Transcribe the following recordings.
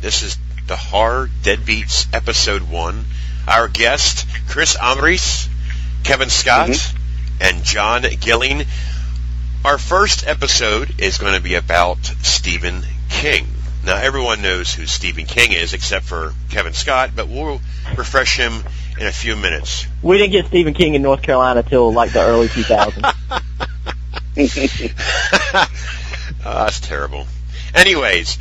This is the Horror Deadbeats Episode 1. Our guest, Chris Ambriz, Kevin Scott, and John Gilling. Our first episode is going to be about Stephen King. Now, everyone knows who Stephen King is, except for Kevin Scott, but we'll refresh him in a few minutes. We didn't get Stephen King in North Carolina till like the early 2000s. That's terrible. Anyways,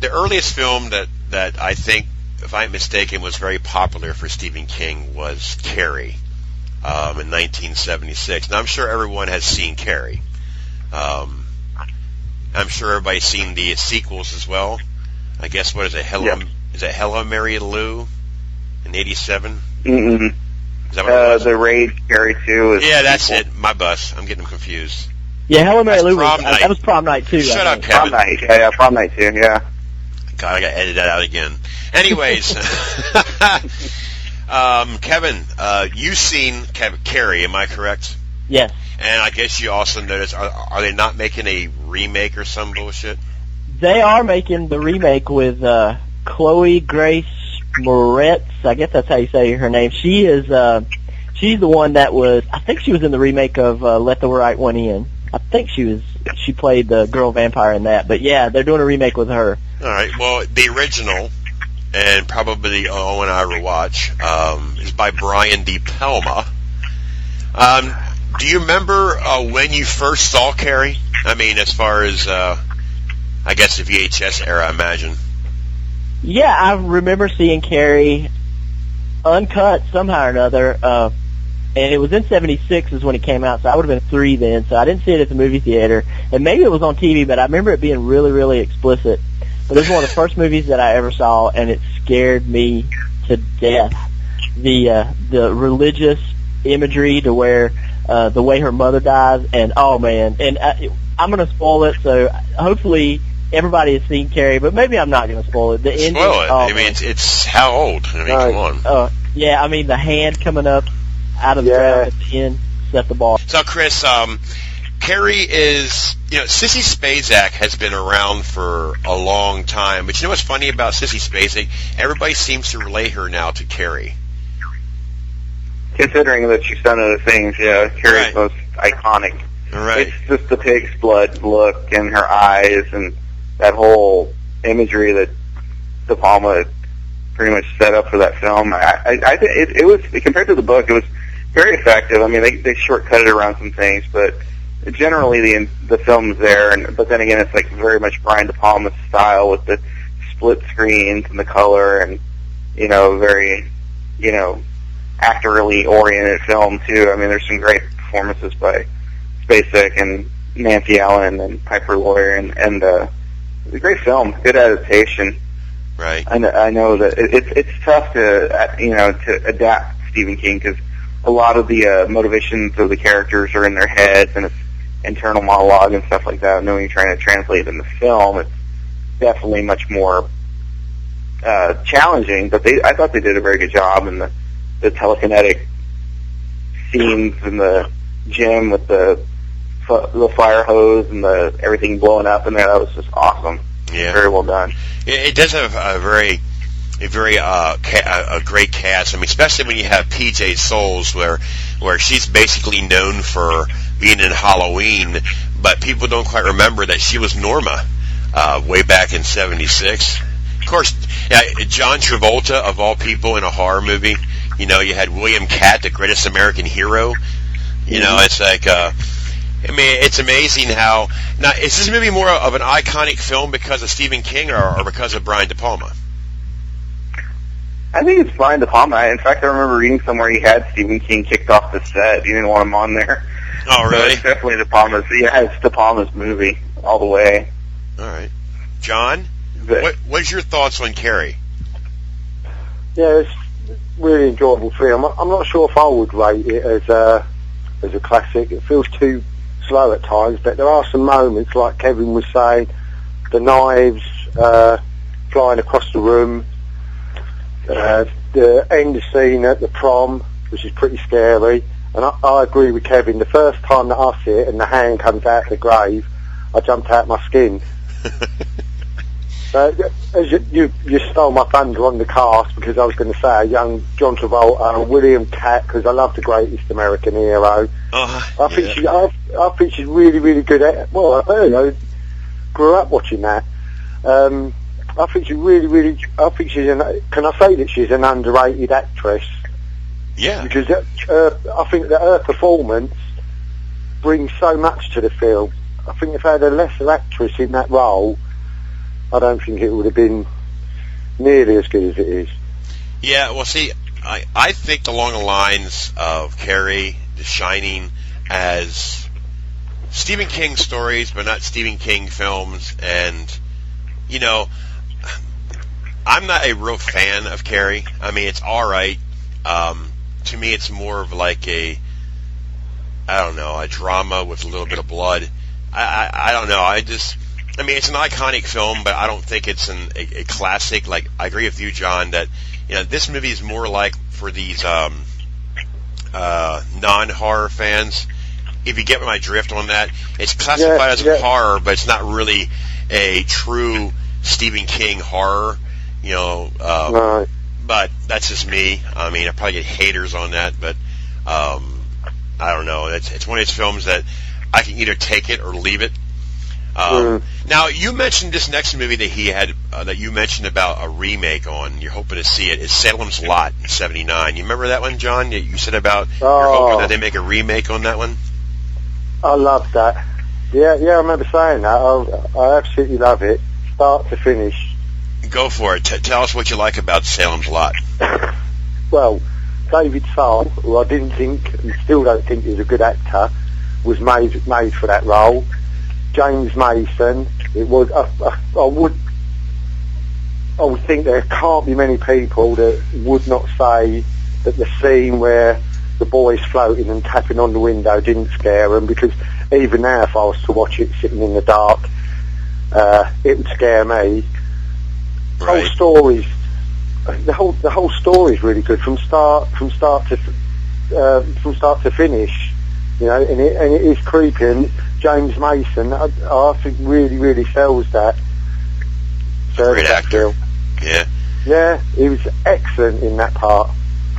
the earliest film that I think, if I'm mistaken, was very popular for Stephen King was Carrie in 1976. Now, I'm sure everyone has seen Carrie. I'm sure everybody's seen the sequels as well. I guess, what is it? Is it Hello, Mary Lou in 87? Mm-hmm. Is that what it was? The Raid, Carrie 2. Is that's it. My bus. I'm getting them confused. Yeah, Hello, Mary Lou that was Prom Night 2. Shut up, Kevin. Prom Night, yeah, Prom Night 2, yeah. God, I gotta edit that out again. Anyways, Kevin, you've seen Carrie, am I correct? Yes. And I guess you also noticed, are they not making a remake or some bullshit? They are making the remake with Chloe Grace Moretz. I guess that's how you say her name. She is, she's the one that was, I think she was in the remake of Let the Right One In. I think she played the girl vampire in that. But yeah, they're doing a remake with her. All right. Well, the original, and probably the only one I ever watch, is by Brian De Palma. Do you remember when you first saw Carrie? I mean, as far as, I guess the VHS era, I imagine. Yeah, I remember seeing Carrie uncut somehow or another. And it was in 76 is when it came out, so I would have been 3 then, so I didn't see it at the movie theater. And maybe it was on TV, but I remember it being really, really explicit. But it was one of the first movies that I ever saw, and it scared me to death. The religious imagery to where the way her mother dies, and oh man, and I'm going to spoil it, so hopefully everybody has seen Carrie, but maybe I'm not going to spoil it. The ending, spoil it? I mean, it's how old? I mean, come on. Yeah, I mean, the hand coming up out of the ground at the end set the bar. So, Chris, Carrie is, Sissy Spacek has been around for a long time, but you know what's funny about Sissy Spacek? Everybody seems to relate her now to Carrie. Considering that she's done other things, yeah, Carrie's most iconic. Right. It's just the pig's blood look and her eyes and that whole imagery that De Palma pretty much set up for that film. I think it was, compared to the book, it was very effective. I mean, they shortcutted around some things, but generally the film's there. But then again, it's like very much Brian De Palma's style with the split screens and the color, and very actorally oriented film too. I mean, there's some great performances by Spacek and Nancy Allen and Piper Laurie, and it's a great film, good adaptation. Right. And I know that it's tough to adapt Stephen King because a lot of the motivations of the characters are in their heads and it's internal monologue and stuff like that. And then when you're trying to translate it in the film, it's definitely much more challenging. But I thought they did a very good job in the telekinetic scenes in the gym with the fire hose and everything blowing up in there. That was just awesome. Yeah. Very well done. It does have a great cast. I mean, especially when you have PJ Souls, where she's basically known for being in Halloween, but people don't quite remember that she was Norma way back in '76. Of course, John Travolta, of all people, in a horror movie. You had William Catt, the greatest American hero. It's like, I mean, it's amazing how. Now, is this movie more of an iconic film because of Stephen King or because of Brian De Palma? I think it's Brian De Palma. In fact, I remember reading somewhere he had Stephen King kicked off the set. He didn't want him on there. Oh, really? So it's definitely De Palma's. Yeah, it's De Palma's movie all the way. All right, John. What's your thoughts on Carrie? Yeah, it's a really enjoyable film. I'm not sure if I would rate it as a classic. It feels too slow at times, but there are some moments, like Kevin was saying, the knives flying across the room, the end scene at the prom, which is pretty scary. And I agree with Kevin. The first time that I see it and the hand comes out of the grave, I jumped out my skin. As you stole my thunder on the cast, because I was going to say young John Travolta, William Catt, because I love The Greatest American Hero. I think she's really, really good at. Well, you know, grew up watching that. I think she's really, really. I think she's can I say that she's an underrated actress? Yeah. Because I think that her performance brings so much to the film. I think if I had a lesser actress in that role, I don't think it would have been nearly as good as it is. Yeah, well, see, I think along the lines of Carrie, The Shining, as Stephen King stories, but not Stephen King films, and, you know, I'm not a real fan of Carrie. I mean, it's all right. To me, it's more of like a drama with a little bit of blood. I don't know. I mean, it's an iconic film, but I don't think it's a classic. Like, I agree with you, John, that, you know, this movie is more like for these non-horror fans. If you get my drift on that, it's classified as a horror, but it's not really a true Stephen King horror. You know, Right. But that's just me. I mean, I probably get haters on that, but I don't know. It's one of those films that I can either take it or leave it. Now, you mentioned this next movie that he had, that you mentioned about a remake on. You're hoping to see it. It's Salem's Lot in '79. You remember that one, John? You said about you're hoping that they make a remake on that one. I love that. Yeah, I remember saying that. I absolutely love it, start to finish. Go for it. Tell us what you like about Salem's Lot. Well, David Soul, who I didn't think, and still don't think is a good actor, was made for that role. James Mason, it was. I would think there can't be many people that would not say that the scene where the boy's floating and tapping on the window didn't scare them, because even now, if I was to watch it sitting in the dark, it would scare me. Right. The whole story is really good from start to finish, you know, and it is creepy. And James Mason, I think, really, really sells that. Great actor. Yeah, he was excellent in that part,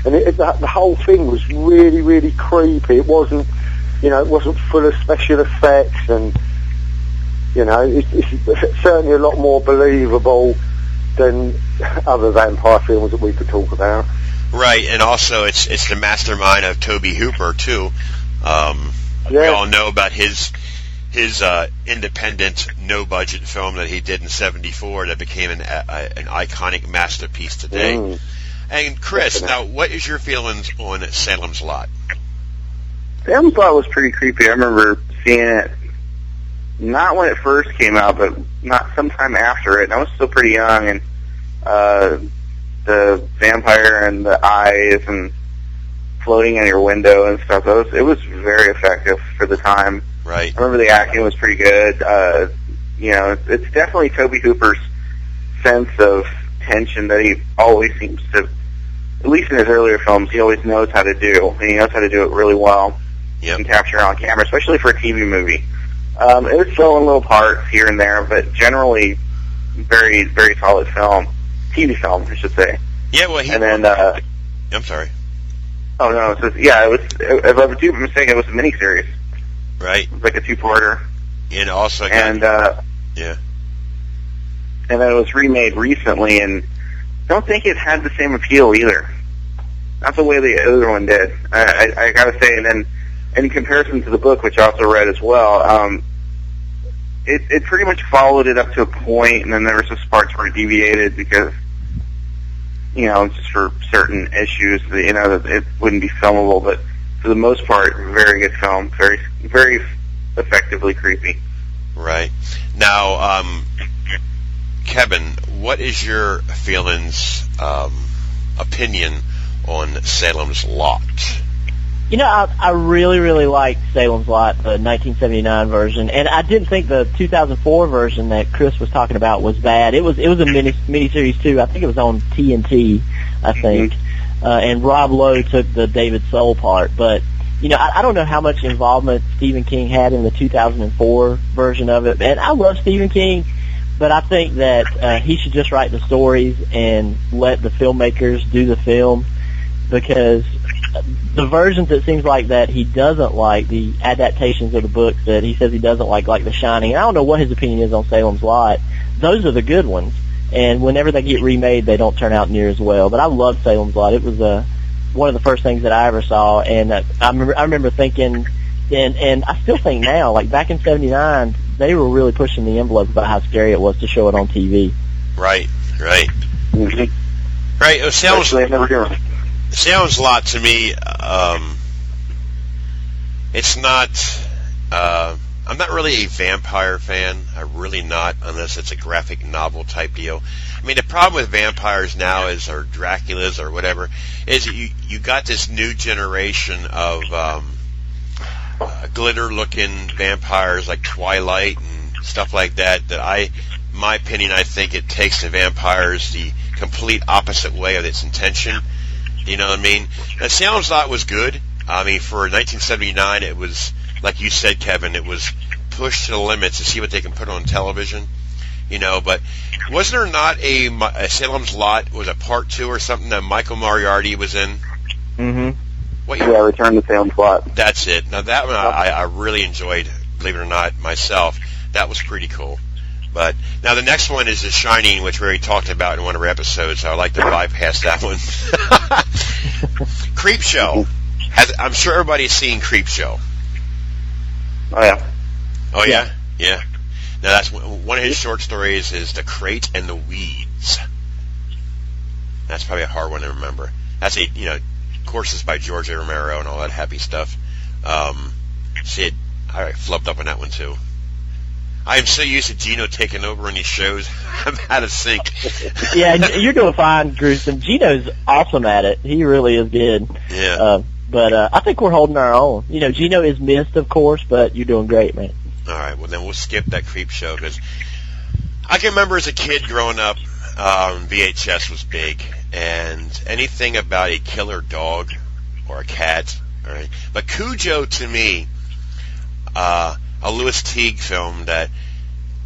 and the whole thing was really, really creepy. It wasn't full of special effects, and you know, it's certainly a lot more believable than other vampire films that we could talk about. Right, and also it's the mastermind of Tobe Hooper too. We all know about his independent, no-budget film that he did in '74 that became an iconic masterpiece today. And Chris, now what is your feelings on Salem's Lot? Salem's Lot was pretty creepy. I remember seeing it, not when it first came out, but not sometime after it. And I was still pretty young, and the vampire and the eyes and floating in your window and stuff. It was very effective for the time. Right. I remember the acting was pretty good. You know, it's definitely Tobe Hooper's sense of tension that he always seems to, at least in his earlier films, he always knows how to do. And he knows how to do it really well. Yep. And capture it on camera, especially for a TV movie. It was slow in little parts here and there, but generally very, very solid film. TV film, I should say. Yeah, well, and then, I'm sorry. Oh, no, it was, if I'm too mistaken, it was a miniseries. Right. It was like a two-parter. And also, and then it was remade recently, and I don't think it had the same appeal either. Not the way the other one did. I gotta say, and then in comparison to the book, which I also read as well, it pretty much followed it up to a point, and then there was just parts where it deviated because, you know, just for certain issues, you know, that it wouldn't be filmable, but for the most part, very good film, very, very effectively creepy. Right. Now, Kevin, what is your feelings, opinion on Salem's Lot? You know, I really, really liked Salem's Lot, the 1979 version, and I didn't think the 2004 version that Chris was talking about was bad. It was a miniseries too. I think it was on TNT, I think. And Rob Lowe took the David Soul part, but you know, I don't know how much involvement Stephen King had in the 2004 version of it. And I love Stephen King, but I think that he should just write the stories and let the filmmakers do the film, because the versions it seems like that he doesn't like, the adaptations of the books that he says he doesn't like The Shining. I don't know what his opinion is on Salem's Lot. Those are the good ones, and whenever they get remade, they don't turn out near as well. But I loved Salem's Lot. It was one of the first things that I ever saw, and I remember thinking, and I still think now, like back in '79, they were really pushing the envelope about how scary it was to show it on TV. Right. Mm-hmm. Right. Sounds a lot to me. It's not. I'm not really a vampire fan. I'm really not, unless it's a graphic novel type deal. I mean, the problem with vampires now is, or Draculas or whatever, is you got this new generation of glitter-looking vampires like Twilight and stuff like that. That my opinion, I think it takes the vampires the complete opposite way of its intention. You know what I mean? Now, Salem's Lot was good. I mean, for 1979, it was, like you said, Kevin, it was pushed to the limits to see what they can put on television. You know, but wasn't there not a Salem's Lot was a part 2 or something that Michael Moriarty was in? Mm-hmm. What year? Yeah, Return to Salem's Lot. That's it. Now that one I really enjoyed, believe it or not, myself. That was pretty cool. But now the next one is The Shining, which we already talked about in one of our episodes, so I'd like to bypass that one. Creepshow. I'm sure everybody's seen Creepshow. Oh, yeah. Oh, yeah? Yeah. Now, that's one of his short stories is The Crate and the Weeds. That's probably a hard one to remember. That's courses by George A. Romero and all that happy stuff. Sid, I flubbed up on that one, too. I am so used to Gino taking over on these shows, I'm out of sync. Yeah, you're doing fine, Gruesome. Gino's awesome at it. He really is good. Yeah. But I think we're holding our own. You know, Gino is missed, of course, but you're doing great, man. All right, well, then we'll skip that Creepshow, because I can remember as a kid growing up, VHS was big, and anything about a killer dog or a cat, all right? But Cujo, to me, a Louis Teague film that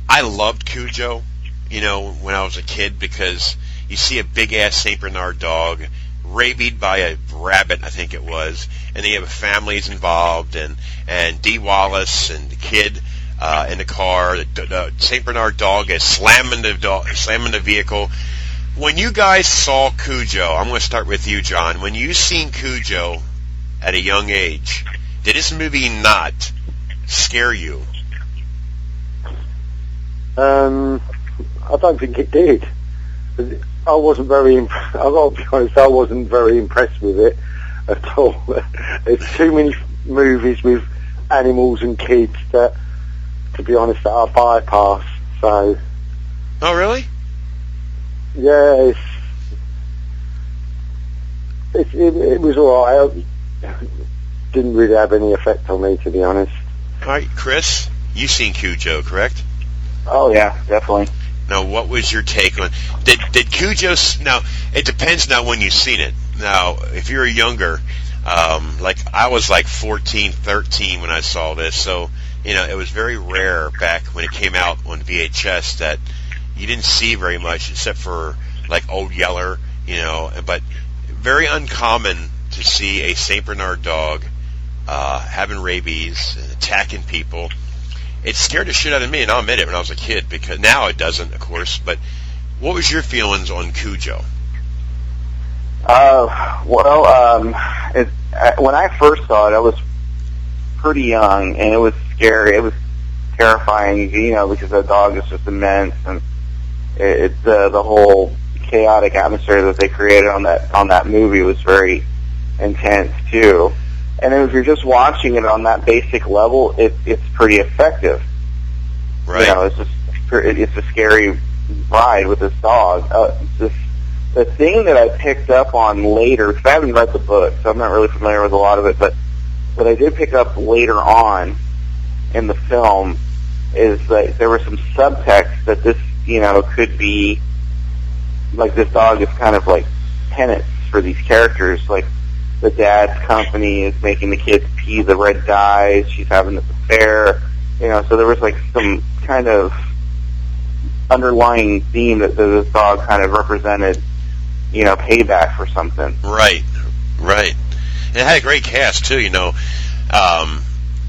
I loved Cujo, you know, when I was a kid, because you see a big-ass St. Bernard dog rabied by a rabbit, I think it was, and they have families involved, and Dee Wallace and the kid in the car, the St. Bernard dog is slamming the vehicle. When you guys saw Cujo, I'm going to start with you, John. When you seen Cujo at a young age, did this movie not scare you? I don't think it did. I wasn't very. I've got to be honest. I wasn't very impressed with it at all. There's too many movies with animals and kids that, to be honest, that I bypass. So. Oh, really? Yeah, it was alright. Didn't really have any effect on me, to be honest. All right, Chris, you've seen Cujo, correct? Oh yeah, definitely. Now, what was your take on did Cujo? Now, it depends now when you've seen it. Now, if you're younger, like I was like 14, 13 when I saw this, so you know it was very rare back when it came out on VHS that you didn't see very much except for like Old Yeller, you know. But very uncommon to see a St. Bernard dog having rabies, attacking people. It scared the shit out of me, and I'll admit it, when I was a kid, because now it doesn't, of course. But what was your feelings on Cujo? When I first saw it, I was pretty young, and it was scary. It was terrifying, you know, because the dog is just immense, and it's the whole chaotic atmosphere that they created on that movie was very intense too. And if you're just watching it on that basic level, it's pretty effective. Right. You know, it's a scary ride with this dog. The thing that I picked up on later, because I haven't read the book, so I'm not really familiar with a lot of it, but what I did pick up later on in the film is that there was some subtext that this, you know, could be, like this dog is kind of like penance for these characters, like the dad's company is making the kids pee the red dyes, she's having this affair, you know, so there was like some kind of underlying theme that this dog kind of represented, payback for something. Right. And it had a great cast too.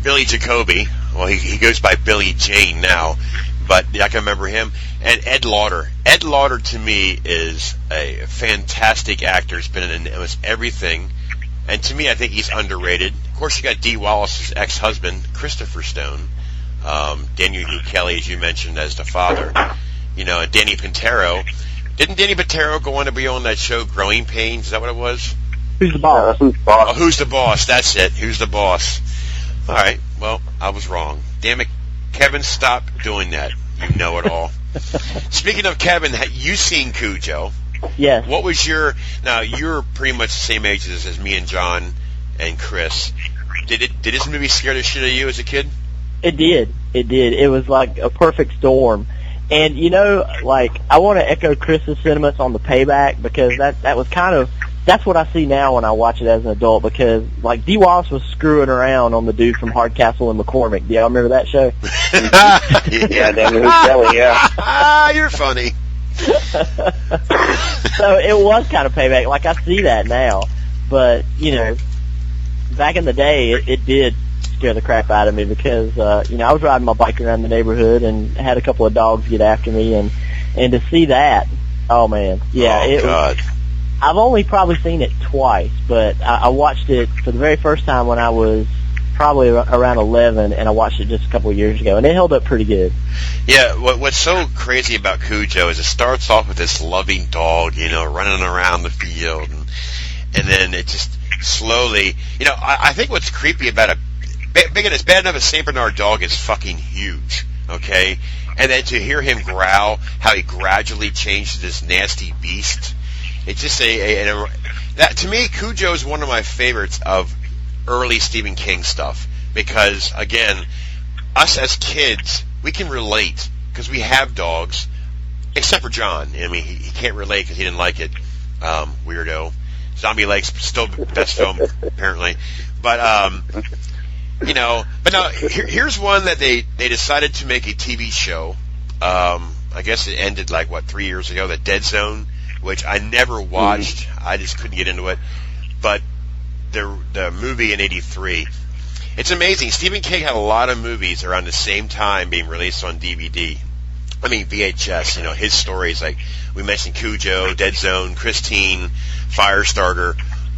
Billy Jacoby. Well, he goes by Billy Jane now, but I can remember him. And Ed Lauder. Ed Lauder to me is a fantastic actor. He's been in almost everything. And to me, I think he's underrated. Of course, you got Dee Wallace's ex-husband, Christopher Stone. Daniel Hugh Kelly, as you mentioned, as the father. And Danny Pintero. Didn't Danny Pintero go on to be on that show, Growing Pains? Is that what it was? Who's the boss? Who's the boss? Oh, Who's the Boss? That's it. Who's the Boss? All right. Well, I was wrong. Damn it. Kevin, stop doing that. You know it all. Speaking of Kevin, you seen Cujo? Yes. What was now you're pretty much the same age as me and John and Chris. Did this movie scare the shit out of you as a kid? It did. It was like a perfect storm. And, I want to echo Chris's sentiments on the payback, because that was kind of, that's what I see now when I watch it as an adult, because, Dee Wallace was screwing around on the dude from Hardcastle and McCormick. Do y'all remember that show? Yeah, Daniel Kelly, yeah. You're funny. So it was kind of payback. I see that now. But, back in the day, it did scare the crap out of me, because, I was riding my bike around the neighborhood and had a couple of dogs get after me, and to see that, oh man. Yeah, oh, God. I've only probably seen it twice, but I watched it for the very first time when I was probably around 11, and I watched it just a couple of years ago, and it held up pretty good. Yeah, what's so crazy about Cujo is it starts off with this loving dog, running around the field, and then it just slowly, I think what's creepy about it's bad enough a St. Bernard dog is fucking huge, okay? And then to hear him growl, how he gradually changed to this nasty beast, it's just that to me, Cujo is one of my favorites of early Stephen King stuff, because again, us as kids, we can relate because we have dogs, except for John. I mean, he can't relate because he didn't like it. Weirdo. Zombie Lake's still the best film apparently, but but now here's one that they decided to make a TV show. I guess it ended 3 years ago. The Dead Zone, which I never watched. I just couldn't get into it. But the movie in '83, it's amazing. Stephen King had a lot of movies around the same time being released on DVD. I mean VHS. His stories, like we mentioned, Cujo, Dead Zone, Christine, Firestarter,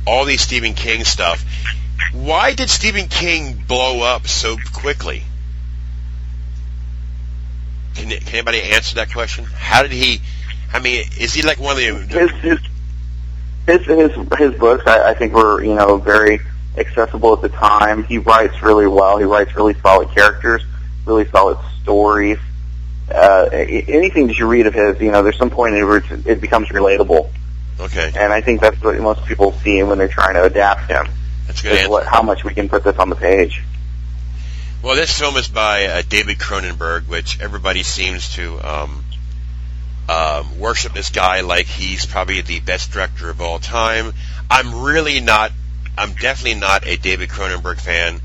all these Stephen King stuff. Why did Stephen King blow up so quickly? Can anybody answer that question? How did he? I mean, is he like one of the his books? I think were very accessible at the time. He writes really well. He writes really solid characters, really solid stories. Anything that you read of his, there's some point in where it becomes relatable. Okay. And I think that's what most people see when they're trying to adapt him. That's a good answer. How much we can put this on the page. Well, this film is by David Cronenberg, which everybody seems to worship this guy like he's probably the best director of all time. I'm definitely not a David Cronenberg fan.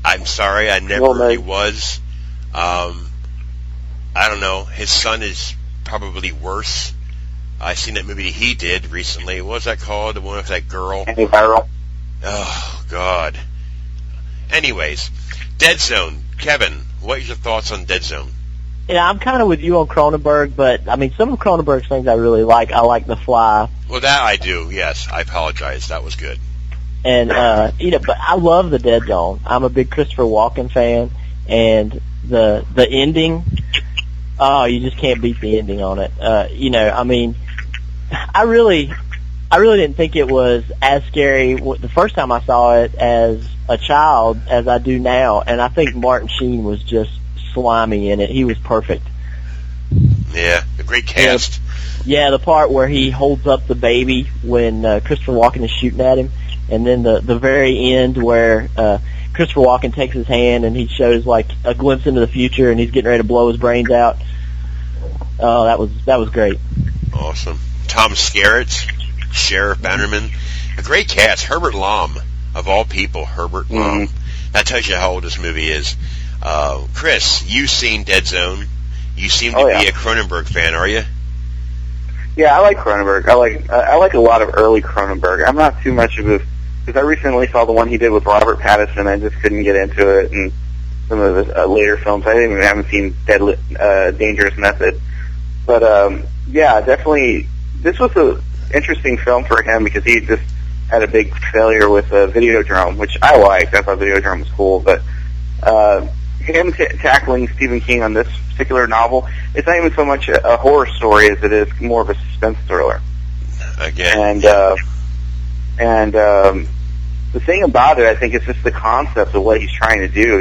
I'm sorry, I never really was. I don't know. His son is probably worse. I seen that movie he did recently. What was that called? The one with that girl? Antiviral. Oh, God. Anyways, Dead Zone. Kevin, what are your thoughts on Dead Zone? Yeah, I'm kind of with you on Cronenberg, but, I mean, some of Cronenberg's things I really like. I like The Fly. Well, that I do, yes. I apologize. That was good. And, but I love The Dead Zone. I'm a big Christopher Walken fan, and the ending, you just can't beat the ending on it. I mean, I really didn't think it was as scary the first time I saw it as a child as I do now, and I think Martin Sheen was just slimy in it. He was perfect. Yeah, a great cast. Yeah, the part where he holds up the baby when Christopher Walken is shooting at him, and then the very end where Christopher Walken takes his hand and he shows like a glimpse into the future and he's getting ready to blow his brains out. Oh, that was great. Awesome. Tom Skerritt, Sheriff Bannerman, a great cast. Herbert Lom, of all people, Herbert Lom. That tells you how old this movie is. Chris, you've seen Dead Zone. You seem to be a Cronenberg fan, are you? Yeah, I like Cronenberg. I like a lot of early Cronenberg. I'm not too much of a, because I recently saw the one he did with Robert Pattinson. I just couldn't get into it, and some of the later films. I haven't seen Dangerous Method, but yeah, definitely. This was an interesting film for him because he just had a big failure with Videodrome, which I liked. I thought Videodrome was cool, but him tackling Stephen King on this particular novel, it's not even so much a horror story as it is more of a suspense thriller. Again, and the thing about it, I think, is just the concept of what he's trying to do.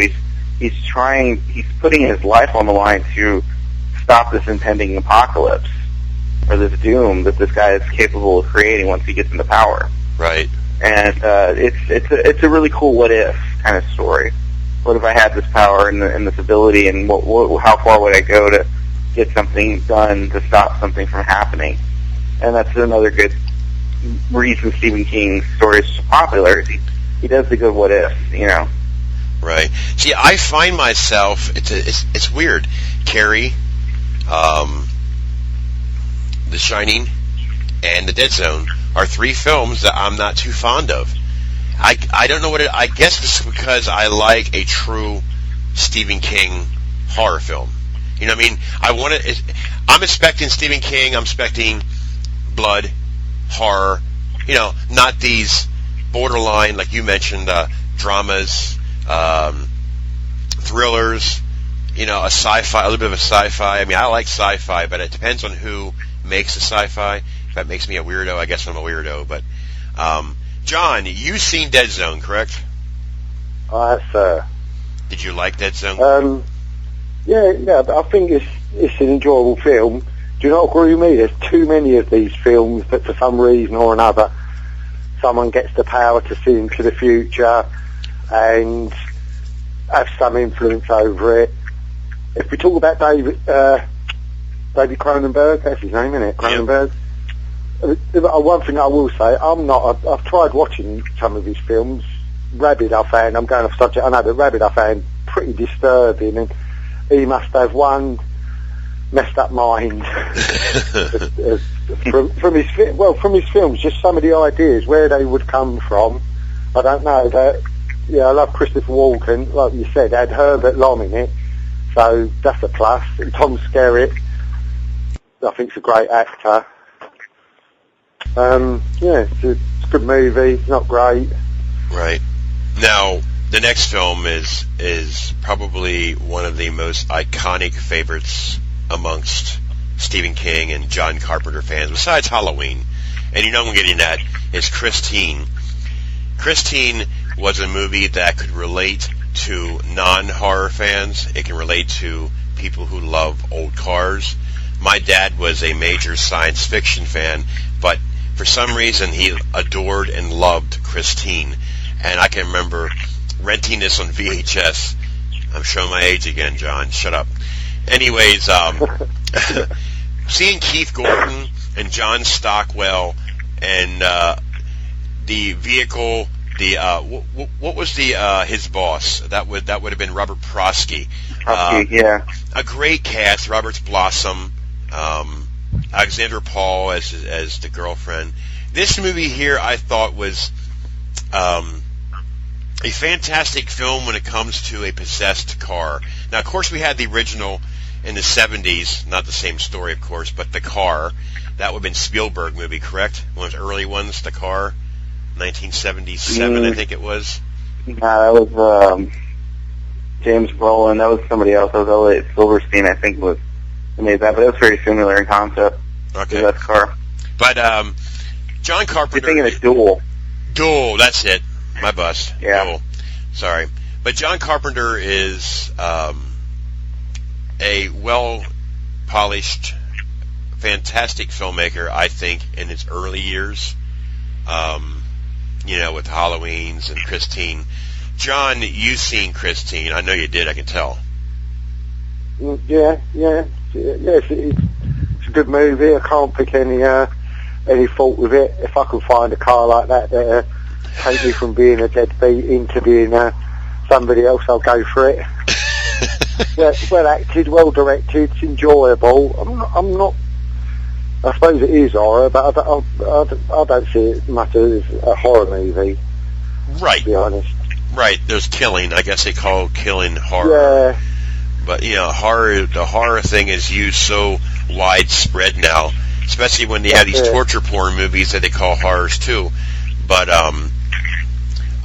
He's putting his life on the line to stop this impending apocalypse or this doom that this guy is capable of creating once he gets into power. Right. And it's a really cool what if kind of story. What if I had this power and this ability, and how far would I go to get something done to stop something from happening? And that's another good reason Stephen King's story is so popular. He does the good what ifs, you know. Right. See, I find myself, it's weird. Carrie, The Shining, and The Dead Zone are three films that I'm not too fond of. I don't know what I guess it's because I like a true Stephen King horror film. You know what I mean? I'm expecting Stephen King, I'm expecting blood, horror, you know, not these borderline, like you mentioned, dramas, thrillers, you know, a little bit of a sci-fi. I mean, I like sci-fi, but it depends on who makes the sci-fi. If that makes me a weirdo, I guess I'm a weirdo. But, John, you've seen Dead Zone, correct? Sir. Did you like Dead Zone? Yeah, but I think it's an enjoyable film. Do you not agree with me? There's too many of these films that for some reason or another someone gets the power to see into the future and have some influence over it. If we talk about David Cronenberg, that's his name, isn't it? Cronenberg. Yep. One thing I will say, I've tried watching some of his films. Rabid I found, I'm going off subject, I know, but Rabid I found pretty disturbing, and he must have one messed up mind from his films, just some of the ideas, where they would come from. I don't know. I love Christopher Walken, like you said, had Herbert Lom in it, so that's a plus. And Tom Skerritt, I think, is a great actor. It's a good movie. It's not great. Right. Now, the next film is probably one of the most iconic favorites amongst Stephen King and John Carpenter fans, besides Halloween. And you know I'm getting at, is Christine. Christine was a movie that could relate to non-horror fans. It can relate to people who love old cars. My dad was a major science fiction fan, but for some reason he adored and loved Christine. And I can remember renting this on VHS. I'm showing my age again, John. Shut up. Anyways, seeing Keith Gordon and John Stockwell and the vehicle, what was his boss? That would have been Robert Prosky. Yeah. A great cast. Robert Blossom, Alexandra Paul as the girlfriend. This movie here, I thought, was a fantastic film when it comes to a possessed car. Now, of course, we had the original in the 70s, not the same story, of course, but The Car. That would have been Spielberg movie, correct? One of those early ones, The Car, 1977, I think it was. No, that was James Brolin. That was somebody else. That was Elliot Silverstein, I think, who made that, but it was very similar in concept to that Car. But John Carpenter... You're thinking of Duel. Duel, that's it. My bust. Yeah. Duel. Sorry. But John Carpenter is a well-polished, fantastic filmmaker, I think, in his early years. With Halloweens and Christine. John, you've seen Christine. I know you did, I can tell. Yeah. It's a good movie. I can't pick any fault with it. If I could find a car like that take me from being a deadbeat into being somebody else, I'll go for it. well acted, well directed, it's enjoyable. I'm not. I suppose it is horror, but I don't see it much as a horror movie. Right. To be honest. Right. There's killing. I guess they call killing horror. Yeah. But horror. The horror thing is used so widespread now, especially when they have these torture porn movies that they call horrors too. But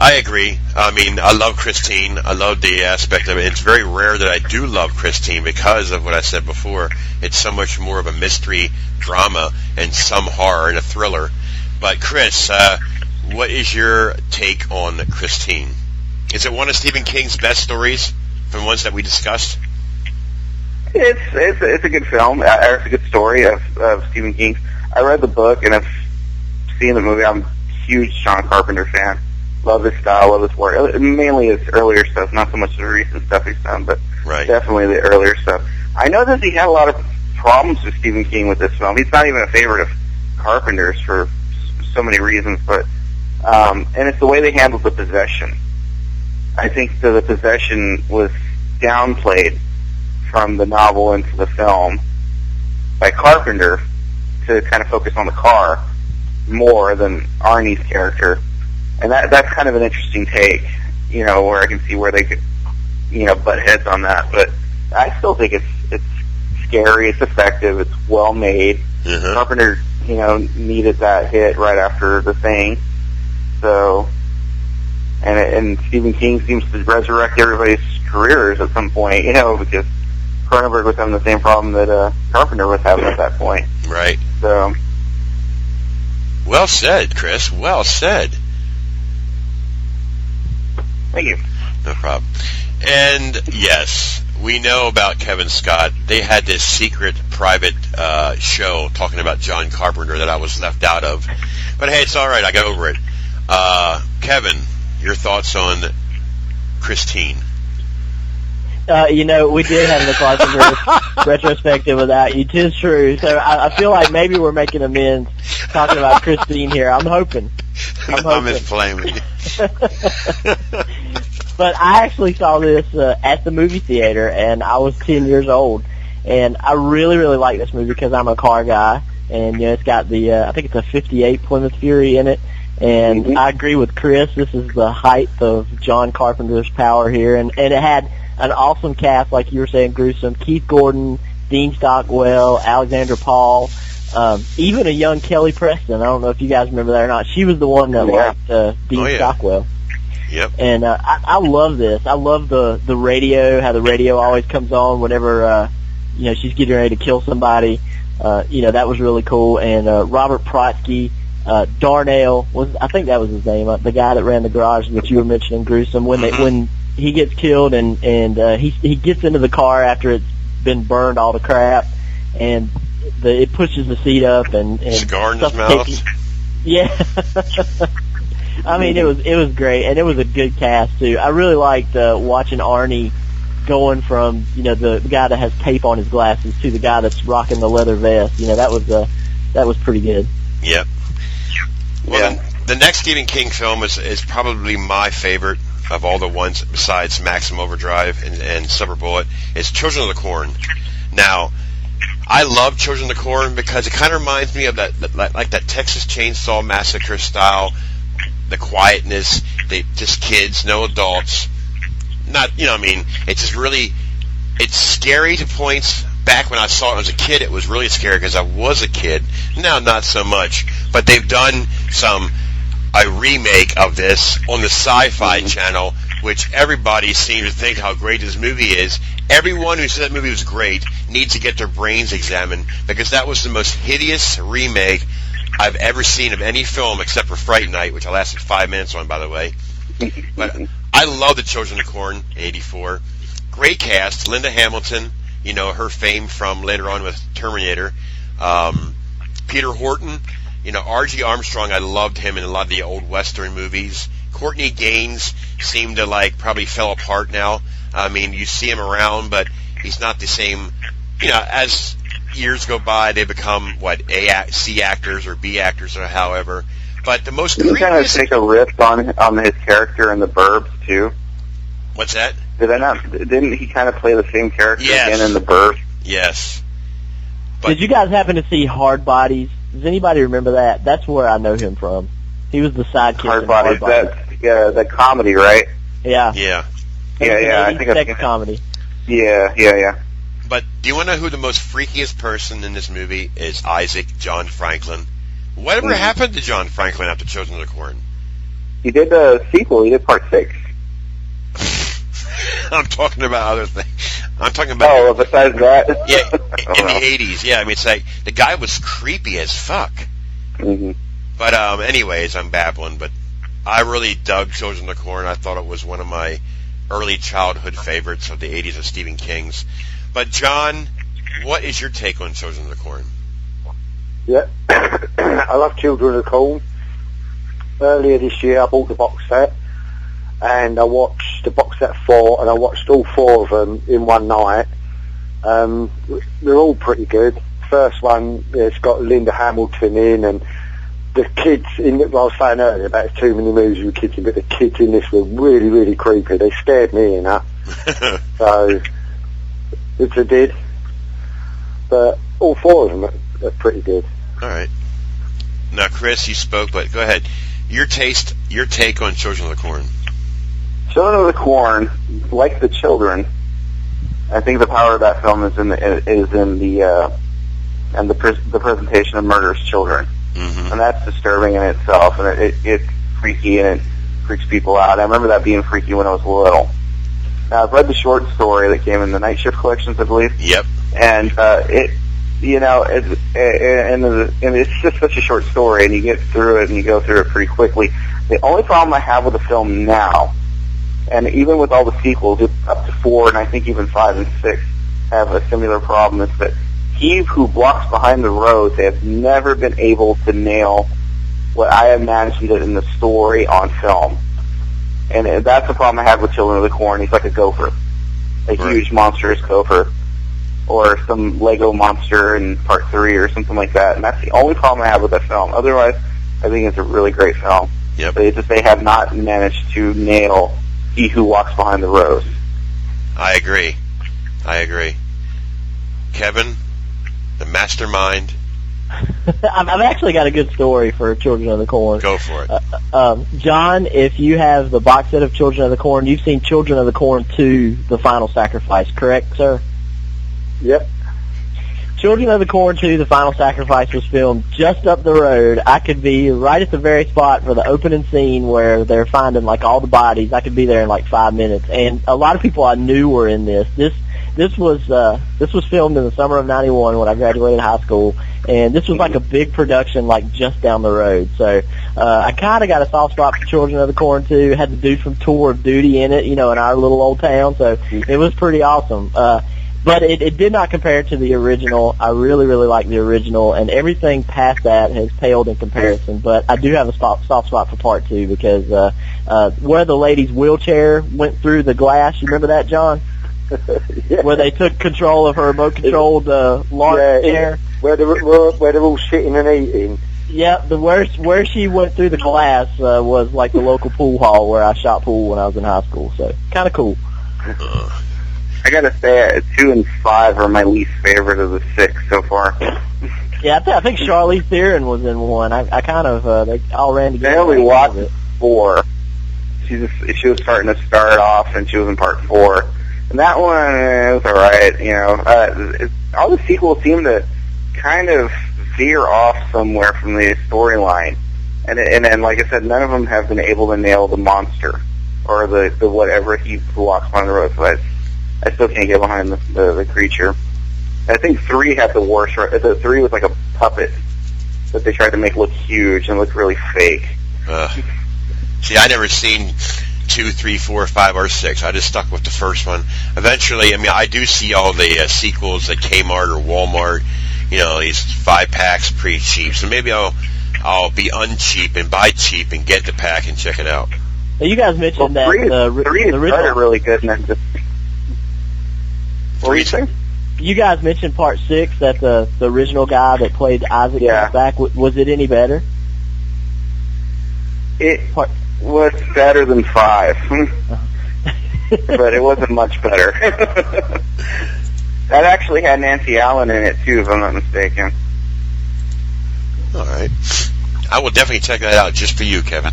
I agree. I mean, I love Christine. I love the aspect of it. It's very rare that I do love Christine because of what I said before. It's so much more of a mystery drama and some horror and a thriller. But Chris, what is your take on Christine? Is it one of Stephen King's best stories from ones that we discussed? It's a good film. It's a good story of Stephen King's. I read the book and I've seen the movie. I'm a huge John Carpenter fan. Love his style, love his work. Mainly his earlier stuff, not so much the recent stuff he's done, but definitely the earlier stuff. I know that he had a lot of problems with Stephen King with this film. He's not even a favorite of Carpenter's for so many reasons, but and it's the way they handled the possession. I think that the possession was downplayed from the novel into the film by Carpenter to kind of focus on the car more than Arnie's character. And that's kind of an interesting take, where I can see where they could, butt heads on that. But I still think it's scary, it's effective, it's well made. Mm-hmm. Carpenter, needed that hit right after The Thing. So, and Stephen King seems to resurrect everybody's careers at some point, because Cronenberg was having the same problem that Carpenter was having at that point. Right. So. Well said, Chris. Well said. Thank you. No problem. And yes, we know about Kevin Scott. They had this secret private show talking about John Carpenter that I was left out of. But hey, it's all right. I got over it. Kevin, your thoughts on Christine? We did have the Carpenter retrospective without you. 'Tis true. So I feel like maybe we're making amends talking about Christine here. I'm hoping. I'm inflaming. But I actually saw this at the movie theater, and I was 10 years old. And I really, really like this movie because I'm a car guy. And, it's got the, I think it's a 58 Plymouth Fury in it. And I agree with Chris. This is the height of John Carpenter's power here. And it had an awesome cast, like you were saying, Gruesome. Keith Gordon, Dean Stockwell, Alexandra Paul, even a young Kelly Preston. I don't know if you guys remember that or not. She was the one that liked Dean Stockwell. Yep. And I love this. I love the radio, how the radio always comes on whenever she's getting ready to kill somebody. That was really cool. And Robert Protsky, Darnell I think that was his name, the guy that ran the garage that you were mentioning, Gruesome. When he gets killed and he gets into the car after it's been burned all the crap, and it pushes the seat up and cigar in his mouth. Yeah. I mean, it was great, and it was a good cast too. I really liked watching Arnie going from the guy that has tape on his glasses to the guy that's rocking the leather vest. That was pretty good. Yep. Well, the next Stephen King film is probably my favorite of all the ones besides Maximum Overdrive and Silver Bullet. It's Children of the Corn. Now, I love Children of the Corn because it kind of reminds me of that Texas Chainsaw Massacre style. The quietness, just kids, no adults. It's just really, it's scary to points. Back when I saw it as a kid, it was really scary because I was a kid. Now, not so much. But they've done a remake of this on the Sci-Fi Channel, which everybody seems to think how great this movie is. Everyone who said that movie was great needs to get their brains examined because that was the most hideous remake I've ever seen of any film except for Fright Night, which I lasted 5 minutes on, by the way. But I love The Children of the Corn, 84. Great cast. Linda Hamilton, her fame from later on with Terminator. Peter Horton, R.G. Armstrong, I loved him in a lot of the old Western movies. Courtney Gaines seemed to probably fell apart now. I mean, you see him around, but he's not the same, as years go by, they become C actors or B actors or however. But the most creepiest... Can you kind of take a riff on his character in The Burbs too? What's that? Didn't he kind of play the same character Yes. again in The Birth? Yes. But Did you guys happen to see Hard Bodies? Does anybody remember that? That's where I know him from. He was the sidekick Hard in Hard Bodies. Bodies. That's the comedy, right? Yeah. Yeah. I think I've sex seen it. comedy. Yeah. But do you want to know who the most freakiest person in this movie is? Isaac John Franklin. Whatever happened to John Franklin after Children of the Corn? He did the sequel. He did part 6. I'm talking about other things. I'm talking about... besides that? Yeah, in the 80s. Yeah, I mean, it's like, the guy was creepy as fuck. Mm-hmm. But anyways, I'm babbling, but I really dug Children of the Corn. I thought it was one of my early childhood favorites of the 80s of Stephen King's. But John, what is your take on Children of the Corn? Yeah, I love Children of the Corn. Earlier this year I bought the box set, and I watched the box set 4, and I watched all 4 of them in one night. They're all pretty good. First one, it's got Linda Hamilton in, and the kids in it, I was saying earlier about too many movies with kids in, but the kids in this were really, really creepy. They scared me enough. So, it's a did. But all 4 of them are pretty good. All right. Now, Chris, you spoke, but go ahead. Your take on Children of the Corn. Children of the Corn, like the children, I think the power of that film is in the presentation of murderous children, and that's disturbing in itself, and it's freaky and it freaks people out. I remember that being freaky when I was little. Now I've read the short story that came in the Night Shift collections, I believe. Yep. And it's just such a short story, and you get through it and you go through it pretty quickly. The only problem I have with the film now, and even with all the sequels, up to 4 and I think even 5 and 6 have a similar problem, is that he who walks behind the road, they have never been able to nail what I imagined it in the story on film. And that's the problem I have with Children of the Corn. He's like a gopher, a huge monstrous gopher, or some Lego monster in part 3 or something like that. And that's the only problem I have with that film. Otherwise, I think it's a really great film. Yep. But they have not managed to nail he who walks behind the road. I agree. Kevin, the mastermind. I've actually got a good story for Children of the Corn. Go for it. John, if you have the box set of Children of the Corn, you've seen Children of the Corn 2, The Final Sacrifice, correct, sir? Yep. Children of the Corn 2, The Final Sacrifice was filmed just up the road. I could be right at the very spot for the opening scene where they're finding like all the bodies. I could be there in like 5 minutes. And a lot of people I knew were in this. This was filmed in the summer of '91 when I graduated high school, and this was like a big production like just down the road. So I kind of got a soft spot for Children of the Corn 2. Had the dude from Tour of Duty in it, in our little old town. So it was pretty awesome. But it did not compare to the original. I really, really like the original, and everything past that has paled in comparison. But I do have a soft spot for part 2 because where the lady's wheelchair went through the glass. You remember that, John? Yeah. Where they took control of her remote-controlled lawn chair. Where they're all sitting and eating. Yeah, where she went through the glass was like the local pool hall where I shot pool when I was in high school. So kind of cool. I gotta say, 2 and 5 are my least favorite of the 6 so far. Yeah, I think Charlize Theron was in one. I kind of they all ran together. I only watched 4. She was starting to start off, and she was in part 4. And that one was alright, all the sequels seem to kind of veer off somewhere from the storyline. And then, like I said, none of them have been able to nail the monster, or the whatever he walks on the road. So I still can't get behind the creature. I think 3 had the worst. 3 was like a puppet that they tried to make look huge and look really fake. See, I never seen 2, 3, 4, 5, or 6. I just stuck with the first one. Eventually, I do see all the sequels at Kmart or Walmart. These 5-packs pretty cheap. So maybe I'll be uncheap and buy cheap and get the pack and check it out. Now, you guys mentioned that 3 the original really good. What were you saying? You guys mentioned part 6 that the original guy that played Isaac comes back. Was it any better? It was better than 5. but it wasn't much better. That actually had Nancy Allen in it too, if I'm not mistaken. All right, I will definitely check that out just for you, Kevin.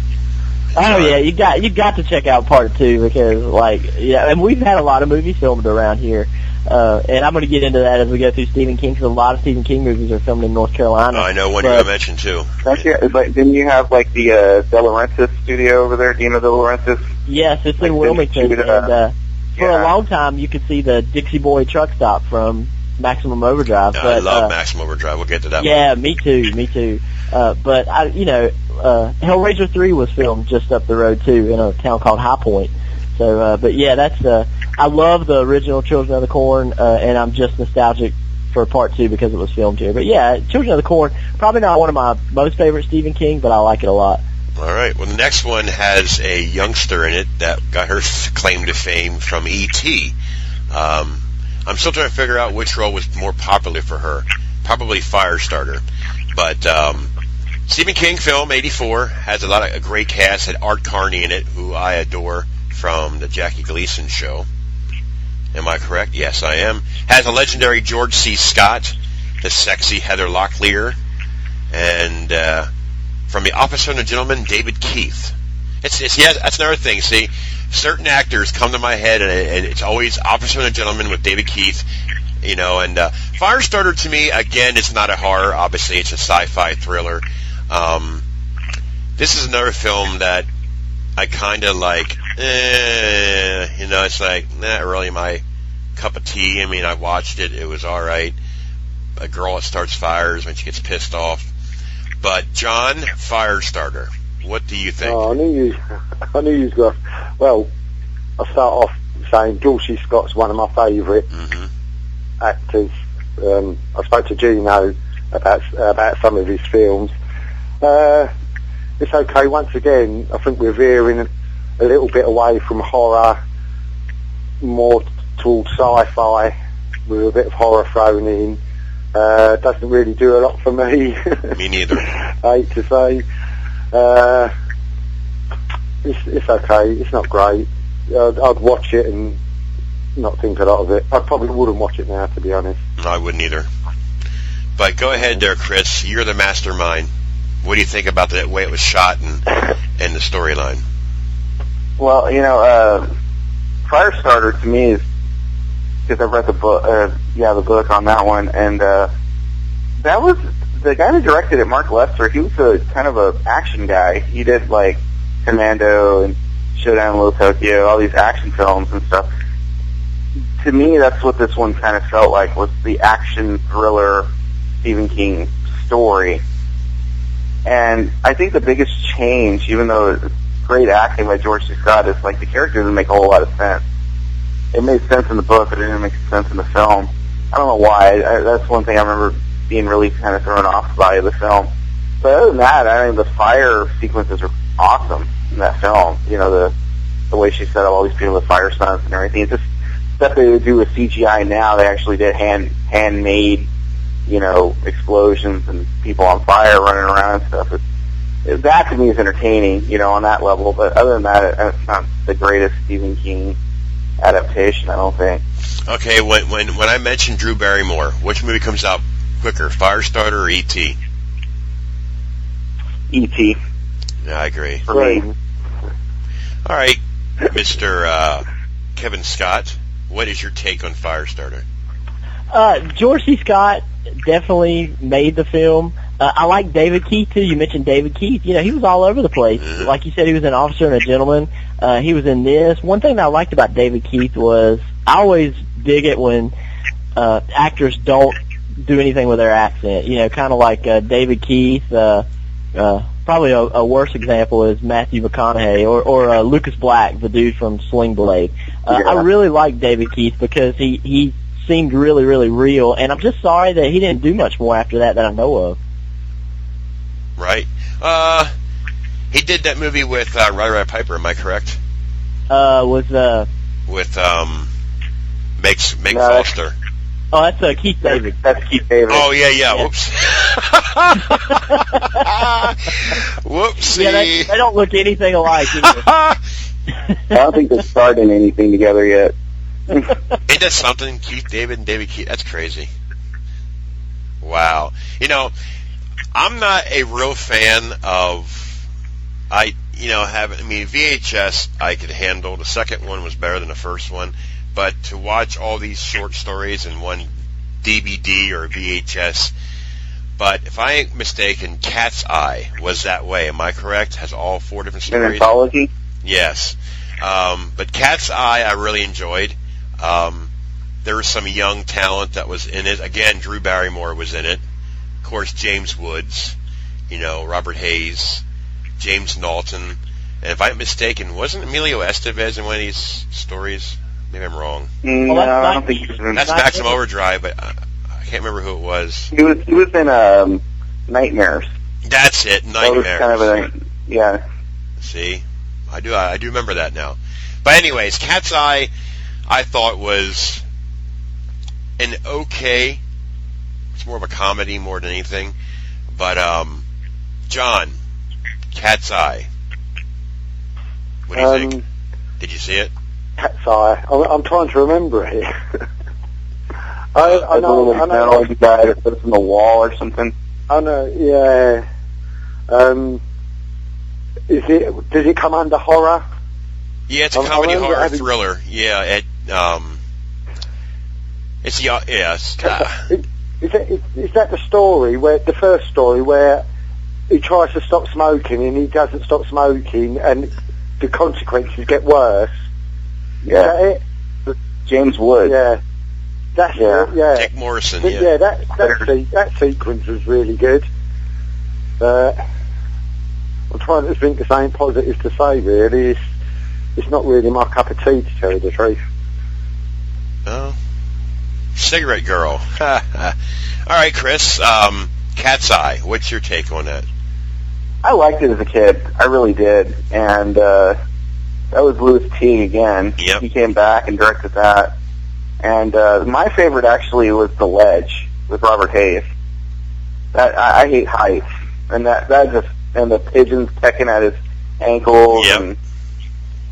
Oh yeah, you got to check out part 2 because and we've had a lot of movies filmed around here, and I'm going to get into that as we go through Stephen King, because a lot of Stephen King movies are filmed in North Carolina. Oh, I know one you're going to mention too. Actually, didn't you have like the De Laurentiis studio over there, Dino De Laurentiis? Yes, it's in Wilmington, and for a long time you could see the Dixie Boy truck stop from Maximum Overdrive. No, but, I love Maximum Overdrive. We'll get to that one. Yeah, me too. But Hellraiser 3 was filmed just up the road too, in a town called High Point. So, but yeah, that's I love the original Children of the Corn, and I'm just nostalgic for part 2 because it was filmed here. But yeah, Children of the Corn, probably not one of my most favorite Stephen King, but I like it a lot. All right. Well, the next one has a youngster in it that got her claim to fame from E.T. I'm still trying to figure out which role was more popular for her. Probably Firestarter. But Stephen King film, 84, has a great cast. Had Art Carney in it, who I adore from the Jackie Gleason show. Am I correct? Yes, I am. Has a legendary George C. Scott, the sexy Heather Locklear, and from The Officer and the Gentleman, David Keith. That's another thing. See, certain actors come to my head, and it's always Officer and the Gentleman with David Keith. And Firestarter to me, again, it's not a horror. Obviously, it's a sci-fi thriller. This is another film that I kind of like. It's like not really my cup of tea. I mean, I watched it; it was all right. A girl that starts fires when she gets pissed off. But John, Firestarter, what do you think? Oh, I knew you was going. Well, I'll start off saying George C. Scott's one of my favourite actors. I spoke to Gino about some of his films. It's okay. Once again, I think we're veering a little bit away from horror, more towards sci-fi, with a bit of horror thrown in. Doesn't really do a lot for me. Me neither. I hate to say. It's okay. It's not great. I'd watch it and not think a lot of it. I probably wouldn't watch it now, to be honest. No, I wouldn't either. But go ahead there, Chris. You're the mastermind. What do you think about the way it was shot and the storyline? Well, Firestarter to me is, because I've read the book, the book on that one, and that was the guy that directed it, Mark Lester. He was a kind of a action guy. He did like Commando and Showdown in Little Tokyo, all these action films and stuff. To me, that's what this one kind of felt like, was the action thriller Stephen King story. And I think the biggest change, even though it's great acting by George C. Scott, is like the character didn't make a whole lot of sense. It made sense in the book, but it didn't make sense in the film. I don't know why. That's one thing I remember being really kind of thrown off by the film. But other than that, I mean, the fire sequences are awesome in that film. The way she set up all these people with fire stunts and everything. It's just stuff they would do with CGI now. They actually did handmade, explosions and people on fire running around and stuff. That to me is entertaining, on that level. But other than that, it's not the greatest Stephen King adaptation, I don't think. Okay, when I mentioned Drew Barrymore, which movie comes out quicker, Firestarter or E.T.? E.T. Yeah, I agree. For me. All right, Mr. Kevin Scott, what is your take on Firestarter? George C. Scott definitely made the film. I like David Keith too. You mentioned David Keith. He was all over the place. Like you said, he was an Officer and a Gentleman. He was in this. One thing that I liked about David Keith was I always dig it when actors don't do anything with their accent. Kind of like David Keith. Probably a worse example is Matthew McConaughey or Lucas Black, the dude from Sling Blade. I really like David Keith because he seemed really, really real, and I'm just sorry that he didn't do much more after that I know of. Right. He did that movie with Roddy Piper, am I correct? With Meg Foster. Oh, that's Keith David. That's Keith David. Oh, yeah. Whoops. Whoopsie. Yeah, they don't look anything alike either. I don't think they've starred in anything together yet. Ain't that something? Keith David and David Keith. That's crazy. Wow. You know, I'm not a real fan of, VHS I could handle. The second one was better than the first one. But to watch all these short stories in one DVD or VHS, but if I ain't mistaken, Cat's Eye was that way. Am I correct? Has all 4 different stories. An anthology? Yes. But Cat's Eye I really enjoyed. There was some young talent that was in it. Again, Drew Barrymore was in it. Of course, James Woods, Robert Hayes, James Knowlton. And if I'm mistaken, wasn't Emilio Estevez in one of these stories? Maybe I'm wrong. No, I don't think he was in. That's Maximum Overdrive, but I can't remember who it was. He was in Nightmares. That's it, Nightmares. That was kind of yeah. See, I do remember that now. But anyways, Cat's Eye, I thought was an okay. It's more of a comedy more than anything. But John, Cat's Eye. What do you think? Did you see it? Cat's Eye. I'm trying to remember it. I know. The guy that puts in the wall or something. I know. Yeah. Does it come under horror? Yeah, it's a comedy horror thriller. Yeah, it's yes. Is that the story where the first story where he tries to stop smoking and he doesn't stop smoking and the consequences get worse? Yeah. Is that it? James Woods. Yeah. That's it, yeah. Dick Morrison. But yeah. That sequence was really good. I'm trying to think of something positive to say. Really, it's not really my cup of tea, to tell you the truth. Oh, Cigarette Girl. All right, Chris. Cat's Eye. What's your take on that? I liked it as a kid. I really did, and that was Louis Teague again. Yep. He came back and directed that. And my favorite actually was The Ledge with Robert Hayes. That I hate heights, and that just and the pigeons pecking at his ankles, yep.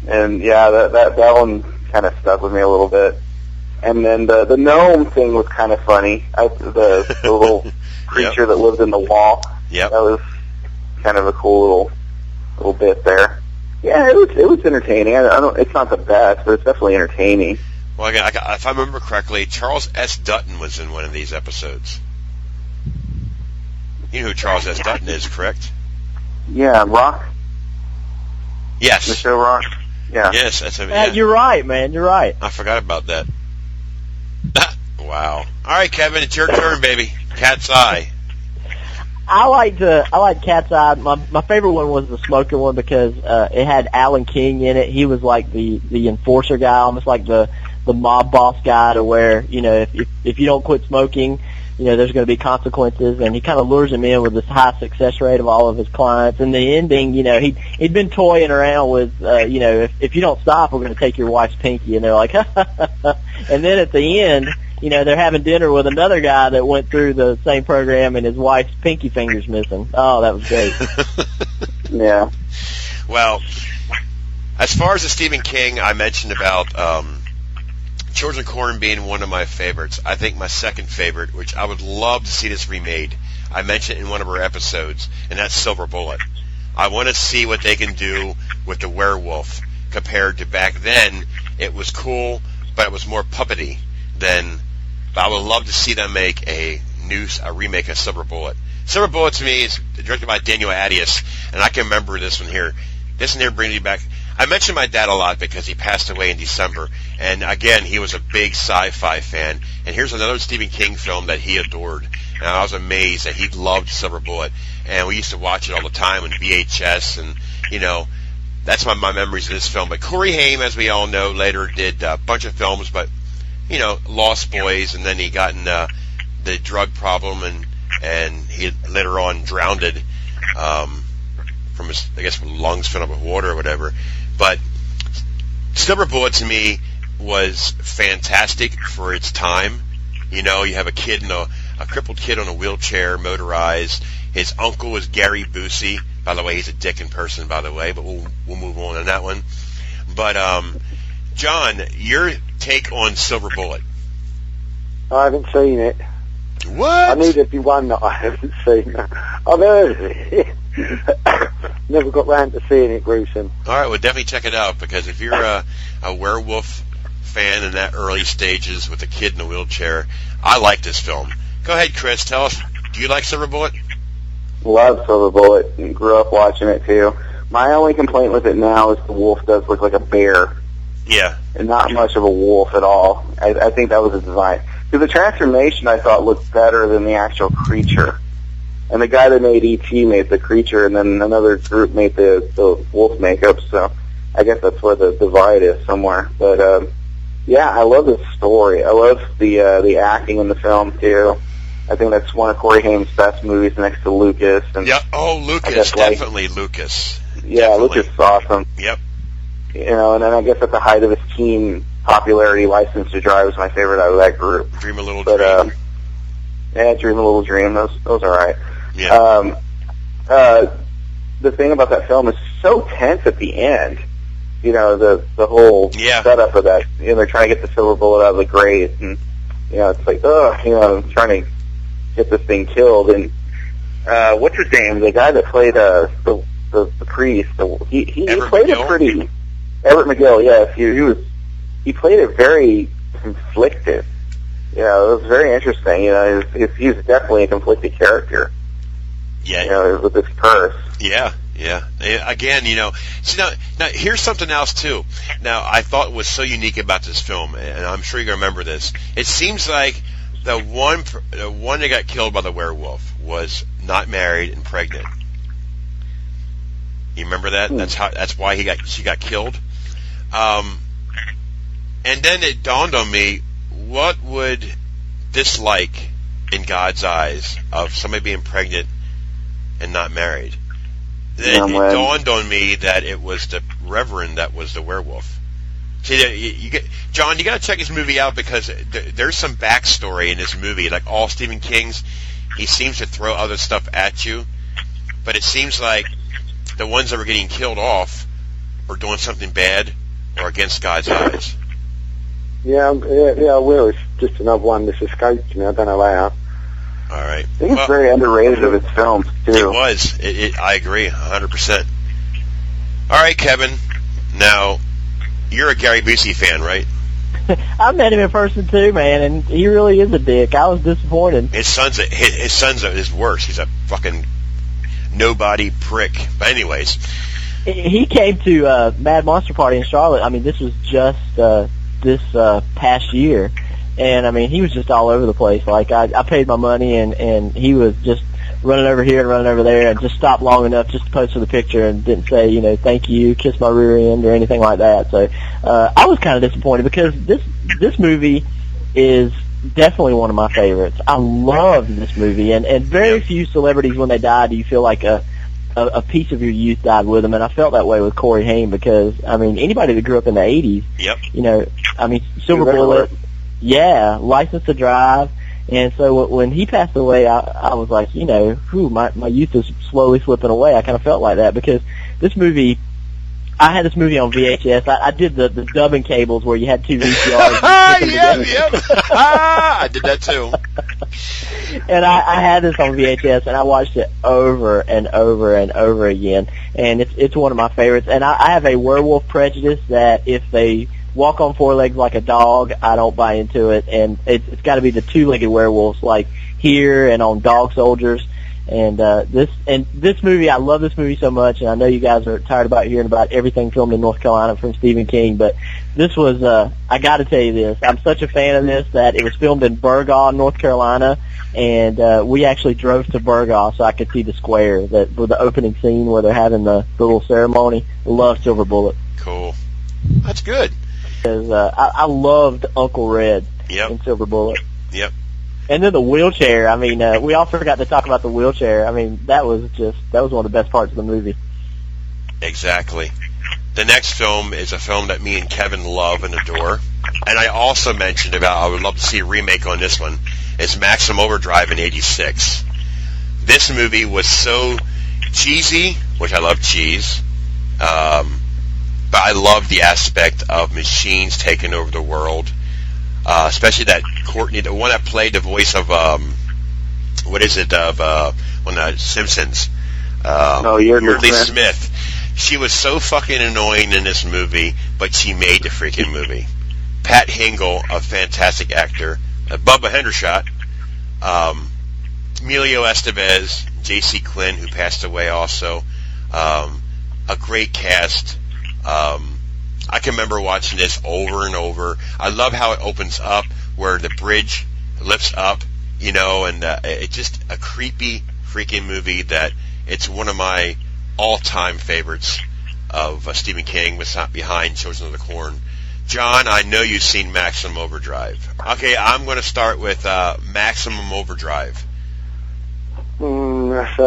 and yeah, that one kind of stuck with me a little bit. And then the gnome thing was kind of funny. The little creature yep. that lived in the wall. Yep. That was kind of a cool little bit there. Yeah, it was entertaining. I don't. It's not the best, but it's definitely entertaining. Well, again, if I remember correctly, Charles S. Dutton was in one of these episodes. You know who Charles S. Dutton is, correct? Yeah, Rock. Yes. The show Rock. Yeah. Yes, that's him. Yeah. You're right, man. You're right. I forgot about that. Wow. All right, Kevin, it's your turn, baby. Cat's Eye. I like Cat's Eye. My favorite one was the smoking one because it had Alan King in it. He was like the enforcer guy, almost like the mob boss guy, to where if you don't quit smoking, there's going to be consequences. And he kind of lures him in with this high success rate of all of his clients. And the ending, he'd been toying around with if you don't stop, we're going to take your wife's pinky. And they're like, and then at the end, they're having dinner with another guy that went through the same program and his wife's pinky finger's missing. Oh, that was great. Yeah. Well, as far as the Stephen King, I mentioned about Children of Corn being one of my favorites. I think my second favorite, which I would love to see this remade, I mentioned in one of our episodes, and that's Silver Bullet. I want to see what they can do with the werewolf compared to back then. It was cool, but it was more puppety than... But I would love to see them make a remake of Silver Bullet. Silver Bullet to me is directed by Daniel Attias, and I can remember this one here. This one here brings me back. I mentioned my dad a lot because he passed away in December, and again, he was a big sci-fi fan. And here's another Stephen King film that he adored, and I was amazed that he loved Silver Bullet. And we used to watch it all the time on VHS, and that's my memories of this film. But Corey Haim, as we all know, later did a bunch of films, but Lost Boys, and then he got in the drug problem, and he later on drowned from his, I guess, lungs filled up with water or whatever. But Silver Bullet to me was fantastic for its time. You have a kid a crippled kid on a wheelchair, motorized. His uncle was Gary Busey. By the way, he's a dick in person, by the way, but we'll move on that one. But John, your take on Silver Bullet? I haven't seen it. What? I knew there'd be one that I haven't seen. I've heard of it. Never got round to seeing it, gruesome. All right, well, definitely check it out, because if you're a werewolf fan in that early stages with a kid in a wheelchair, I like this film. Go ahead, Chris. Tell us, do you like Silver Bullet? Love Silver Bullet and grew up watching it too. My only complaint with it now is the wolf does look like a bear. Yeah. And not much of a wolf at all. I think that was a design. Because the transformation I thought looked better than the actual creature. And the guy that made E.T. made the creature, and then another group made the wolf makeup, so I guess that's where the divide is somewhere. But, yeah, I love the story. I love the acting in the film, too. I think that's one of Corey Haim's best movies next to Lucas. And yeah, Lucas, definitely Lucas. Yeah, definitely. Lucas is awesome. Yep. You know, and then I guess at the height of his teen popularity, License to Drive was my favorite out of that group. Dream a Little But, Dream. Yeah, Dream a Little Dream. Those are right. Yeah. The thing about that film is so tense at the end. You know, the whole setup of that. You know, they're trying to get the silver bullet out of the grate, and you know, it's like, you know, trying to get this thing killed. And what's his name? The guy that played the priest. He played it pretty. Everett McGill. Yes, he played it very conflicted. Yeah, it was very interesting. You know, he was definitely a conflicted character. Yeah. You know, with this curse. Yeah. Again, you know, see now here's something else too. Now, I thought was so unique about this film, and I'm sure you can remember this. It seems like the one that got killed by the werewolf was not married and pregnant. You remember that? That's why she got killed. And then it dawned on me, what would this like in God's eyes of somebody being pregnant and not married? Then it dawned on me that it was the Reverend that was the werewolf. See, John, you got to check this movie out, because there's some backstory in this movie. Like all Stephen King's, he seems to throw other stuff at you, but it seems like the ones that were getting killed off were doing something bad or against God's eyes. Yeah, I will. It's just another one that's escaped me. I don't know how. All right. I think it's very underrated of its films, too. It was. I agree, 100%. All right, Kevin. Now, you're a Gary Busey fan, right? I met him in person too, man, and he really is a dick. I was disappointed. His son's his worst. He's a fucking nobody prick. But anyways, he came to Mad Monster Party in Charlotte. I mean, this was just this past year, and I mean, he was just all over the place. Like I paid my money, and he was just running over here and running over there, and just stopped long enough just to pose for the picture, and didn't say, you know, thank you, kiss my rear end, or anything like that. So I was kind of disappointed, because this movie is definitely one of my favorites. I love this movie, and very few celebrities, when they die, do you feel like a piece of your youth died with them, and I felt that way with Corey Haim, because, I mean, anybody that grew up in the 80s, you know, I mean, Silver Bullet, License to Drive. And so when he passed away, I was like, you know, my youth is slowly slipping away. I kind of felt like that, because this movie, I had this movie on VHS. I did the dubbing cables where you had two VCRs. I did that too. And I had this on VHS, and I watched it over and over and over again. And it's one of my favorites. And I have a werewolf prejudice that if they walk on four legs like a dog, I don't buy into it, and it's got to be the two-legged werewolves, like here and on Dog Soldiers. And this movie, I love this movie so much, and I know you guys are tired about hearing about everything filmed in North Carolina from Stephen King, but this was, I got to tell you this, I'm such a fan of this that it was filmed in Burgaw, North Carolina, and we actually drove to Burgaw so I could see the square with the opening scene where they're having the little ceremony. Love Silver Bullet. Cool. That's good. Because I loved Uncle Red in Silver Bullet. Yep. And then the wheelchair. I mean, we all forgot to talk about the wheelchair. I mean, that was one of the best parts of the movie. Exactly. The next film is a film that me and Kevin love and adore. And I also mentioned about I would love to see a remake on this one. It's Maximum Overdrive in '86. This movie was so cheesy, which I love cheese. but I love the aspect of machines taking over the world, especially that Courtney, the one that played the voice of on the Simpsons. Yeardley Smith. She was so fucking annoying in this movie, but she made the freaking movie. Pat Hingle, a fantastic actor. Bubba Hendershot. Emilio Estevez. J.C. Quinn, who passed away also. A great cast. I can remember watching this over and over. I love how it opens up, where the bridge lifts up, and it's just a creepy freaking movie that it's one of my all-time favorites of Stephen King, behind Children of the Corn. John, I know you've seen Maximum Overdrive. Okay, I'm going to start with Maximum Overdrive. That's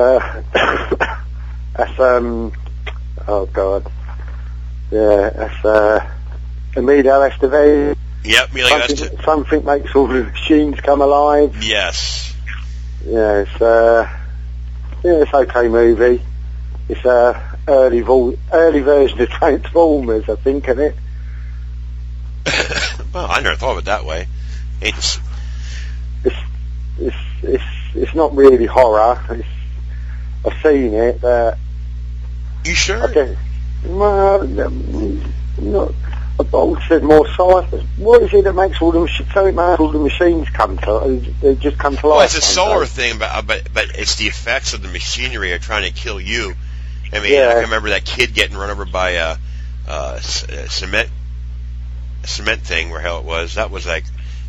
oh God, yeah, that's Emilio Estevez. Yep, Emilio Estevez. Something makes all the machines come alive. Yes. Yeah, it's okay movie. It's early version of Transformers, I think, isn't it? Well, I never thought of it that way. It's not really horror. I've seen it. You sure? Okay. Not. I said more sci-fi. What is it that makes all the machines come to? They just come to life. Well, it's a solar thing, but it's the effects of the machinery are trying to kill you. I mean, I can remember that kid getting run over by a cement thing, where hell it was. That was like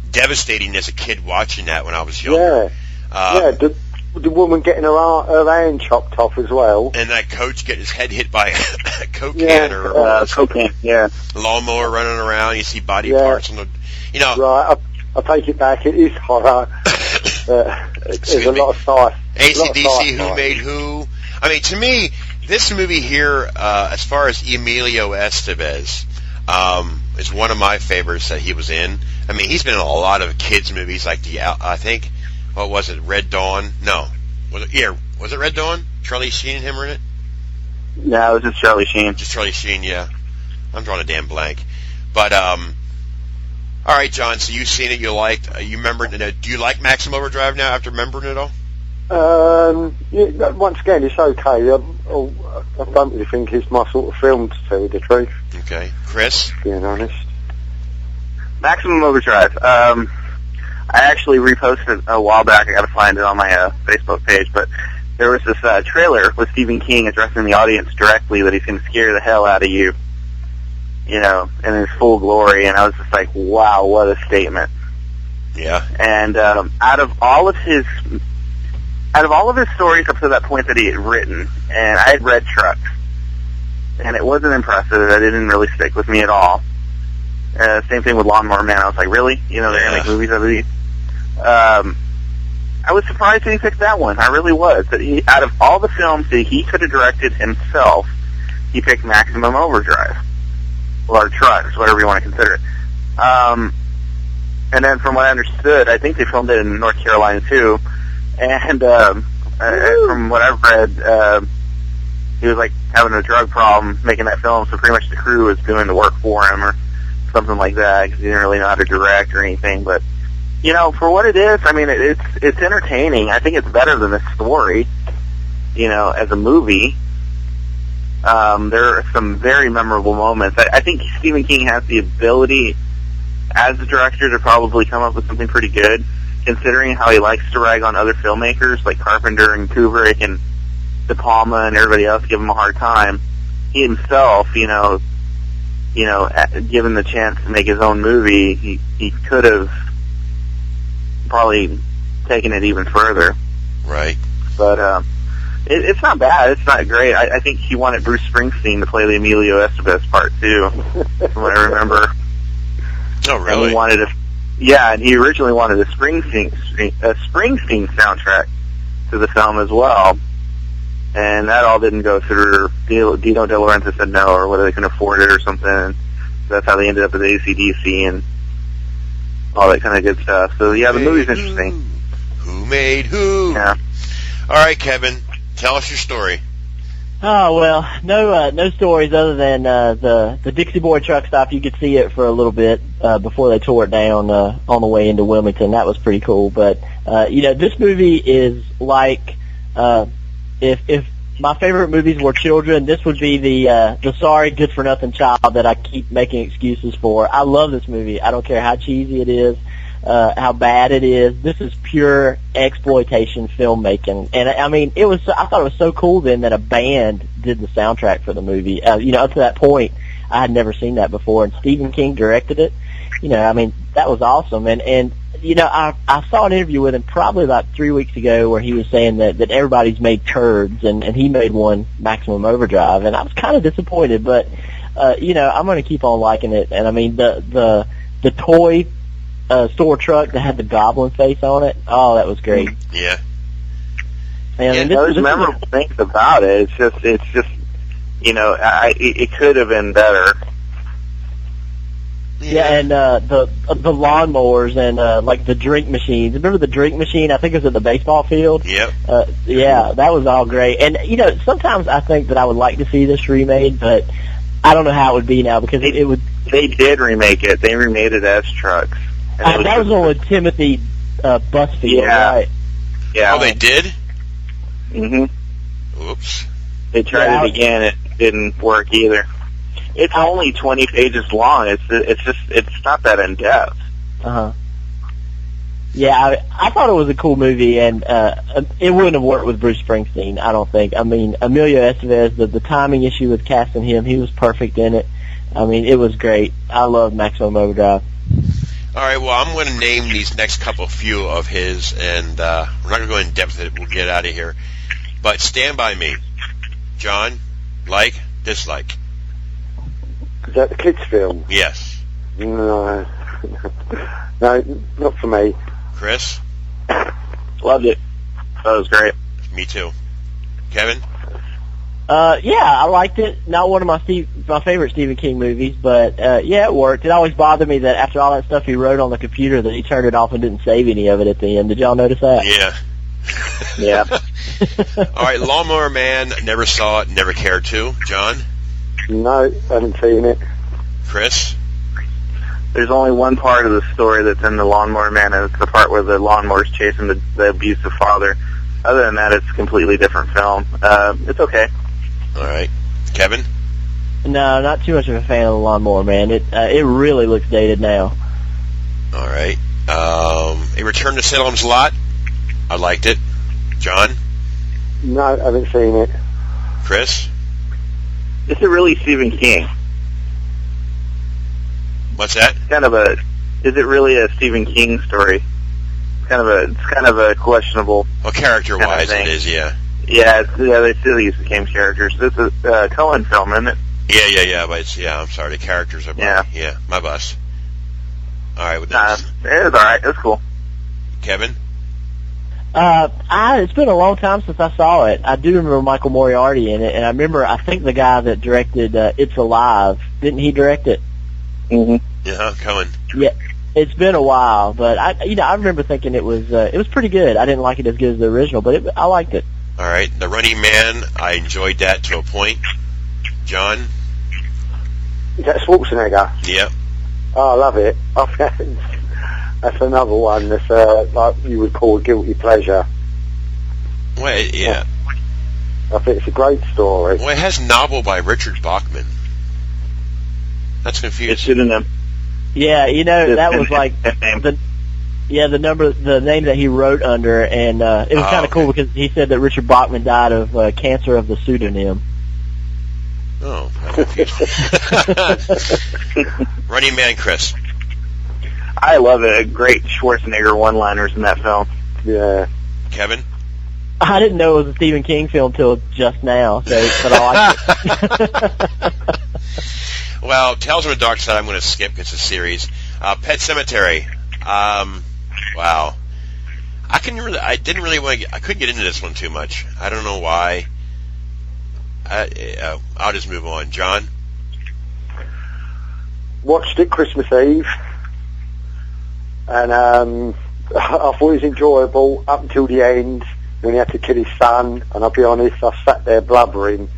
devastating as a kid watching that when I was younger. The woman getting her hand chopped off as well. And that coach getting his head hit by a Coke can or Coke can, lawnmower running around. You see body parts on the, Right, I take it back. It is horror. There's a lot of sci-fi. AC/DC, Who Made Who. I mean, to me, this movie here, as far as Emilio Estevez, is one of my favorites that he was in. I mean, he's been in a lot of kids' movies, like I think, what was it, Red Dawn? No. Was it Red Dawn? Charlie Sheen and him were in it? No, it was just Charlie Sheen. Just Charlie Sheen, yeah. I'm drawing a damn blank. But, all right, John, so you've seen it, you liked, you remembered, do you like Maximum Overdrive now after remembering it all? Once again, it's okay. I don't really think it's my sort of film, to tell you the truth. Okay. Chris? Being honest. Maximum Overdrive. I actually reposted a while back. I got to find it on my Facebook page, but there was this trailer with Stephen King addressing the audience directly that he's going to scare the hell out of you, in his full glory, and I was just like, wow, what a statement. Yeah. And out of all of his stories up to that point that he had written, and I had read Trucks, and it wasn't impressive. It didn't really stick with me at all. Same thing with Lawnmower Man. I was like, really? They're going to make movies out of these? I was surprised that he picked that one. I really was. That out of all the films that he could have directed himself, he picked Maximum Overdrive. Or Trucks, whatever you want to consider it. And then from what I understood, I think they filmed it in North Carolina too. And from what I've read, he was like having a drug problem making that film, so pretty much the crew was doing the work for him or something like that, because he didn't really know how to direct or anything. But for what it is, I mean, it's entertaining. I think it's better than the story. As a movie, there are some very memorable moments. I think Stephen King has the ability, as a director, to probably come up with something pretty good, considering how he likes to rag on other filmmakers like Carpenter and Kubrick and De Palma and everybody else, give him a hard time. He himself, given the chance to make his own movie, he could have probably taken it even further. Right. But it's not bad. It's not great. I think he wanted Bruce Springsteen to play the Emilio Estevez part too, from what I remember. Oh, really? And he wanted and he originally wanted a Springsteen soundtrack to the film as well. And that all didn't go through. Dino De Laurentiis said no, or whether they couldn't afford it or something. And that's how they ended up with AC/DC and all that kind of good stuff. So, yeah, the movie's interesting. Who made who? Yeah. All right, Kevin, tell us your story. Oh well, no stories other than the Dixie Boy truck stop. You could see it for a little bit before they tore it down on the way into Wilmington. That was pretty cool. But this movie is like if my favorite movies were children, this would be the sorry good for nothing child that I keep making excuses for. I love this movie. I don't care how cheesy it is. How bad it is. This is pure exploitation filmmaking. And I mean, I thought it was so cool then that a band did the soundtrack for the movie. Up to that point, I had never seen that before, and Stephen King directed it. I mean, that was awesome. And I saw an interview with him probably about 3 weeks ago where he was saying that everybody's made turds, and he made one, Maximum Overdrive, and I was kind of disappointed, but, I'm going to keep on liking it. And I mean, the toy store truck that had the goblin face on it. Oh, that was great. Yeah. And there's memorable things about it. It's just, it could have been better. Yeah, and the lawnmowers and like the drink machines. Remember the drink machine? I think it was at the baseball field. Yep. Yeah, that was all great. And sometimes I think that I would like to see this remade, but I don't know how it would be now because it would. They did remake it. They remade it as trucks. That was on with Timothy Busfield, right? Yeah. Oh, they did? Mm-hmm. Oops. They tried it again. It didn't work either. It's only 20 pages long. It's not that in depth. Yeah, I thought it was a cool movie, and it wouldn't have worked with Bruce Springsteen, I don't think. I mean, Emilio Estevez, the timing issue with casting him, he was perfect in it. I mean, it was great. I love Maximum Overdrive. All right, well, I'm going to name these next few of his, and we're not going to go in depth with it. We'll get out of here. But Stand By Me. John, like, dislike? Is that the kids' film? Yes. No. No, not for me. Chris? Loved it. That was great. Me too. Kevin? Yeah, I liked it. Not one of my favorite Stephen King movies, but yeah, it worked. It always bothered me that after all that stuff he wrote on the computer that he turned it off and didn't save any of it at the end. Did y'all notice that? Yeah. Yeah. All right, Lawnmower Man, never saw it, never cared to. John? No, haven't seen it. Chris? There's only one part of the story that's in the Lawnmower Man, and it's the part where the lawnmower's chasing the abusive father. Other than that, it's a completely different film. It's okay. All right. Kevin? No, not too much of a fan of the Lawnmower Man. It really looks dated now. All right. A Return to Salem's Lot. I liked it. John? No, I haven't seen it. Chris? Is it really Stephen King? What's that? Is it really a Stephen King story? It's kind of a questionable. Well, character-wise, kind of it is, yeah. Yeah, they still use the same characters. This is a Cohen film, isn't it? Yeah, but I'm sorry, the characters are my bus. All right, with this. It was all right. It was cool. Kevin? It's been a long time since I saw it. I do remember Michael Moriarty in it, and I think the guy that directed It's Alive, didn't he direct it? Mm-hmm. Yeah, Cohen. Yeah, it's been a while, but I remember thinking it was pretty good. I didn't like it as good as the original, but I liked it. All right, The Running Man, I enjoyed that to a point. John? Is that Schwarzenegger? Yep. Oh, I love it. That's another one that's like you would call a guilty pleasure. Well, yeah. I think it's a great story. Well, it has novel by Richard Bachman. That's confusing. It's pseudonym. Yeah, that was like the name that he wrote under, and it was kind of cool because he said that Richard Bachman died of cancer of the pseudonym. Oh, Running Man, Chris. I love it. Great Schwarzenegger one-liners in that film. Yeah. Kevin? I didn't know it was a Stephen King film till just now, but I liked it. Well, Tales from the Dark Side I'm going to skip because it's a series. Pet Sematary. Wow. I couldn't get into this one too much. I don't know why. I'll just move on. John? Watched it Christmas Eve, and I thought it was enjoyable up until the end when he had to kill his son, and I'll be honest, I sat there blubbering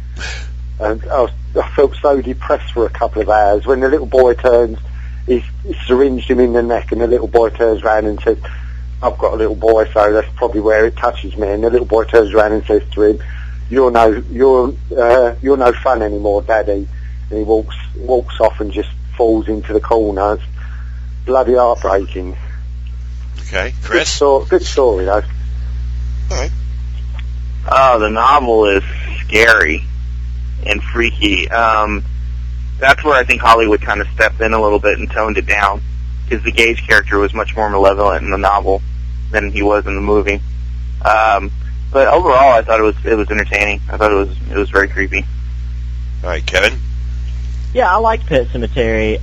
And I felt so depressed for a couple of hours when the little boy turns, he syringed him in the neck, and the little boy turns around and says, I've got a little boy, so that's probably where it touches me. And the little boy turns around and says to him, you're no fun anymore, Daddy. And he walks off and just falls into the corner. It's bloody heartbreaking. Okay, Chris? Good story, though. All right. Oh, the novel is scary and freaky. That's where I think Hollywood kind of stepped in a little bit and toned it down, because the Gage character was much more malevolent in the novel than he was in the movie. But overall, I thought it was entertaining. I thought it was very creepy. All right, Kevin? Yeah, I liked Pet Sematary.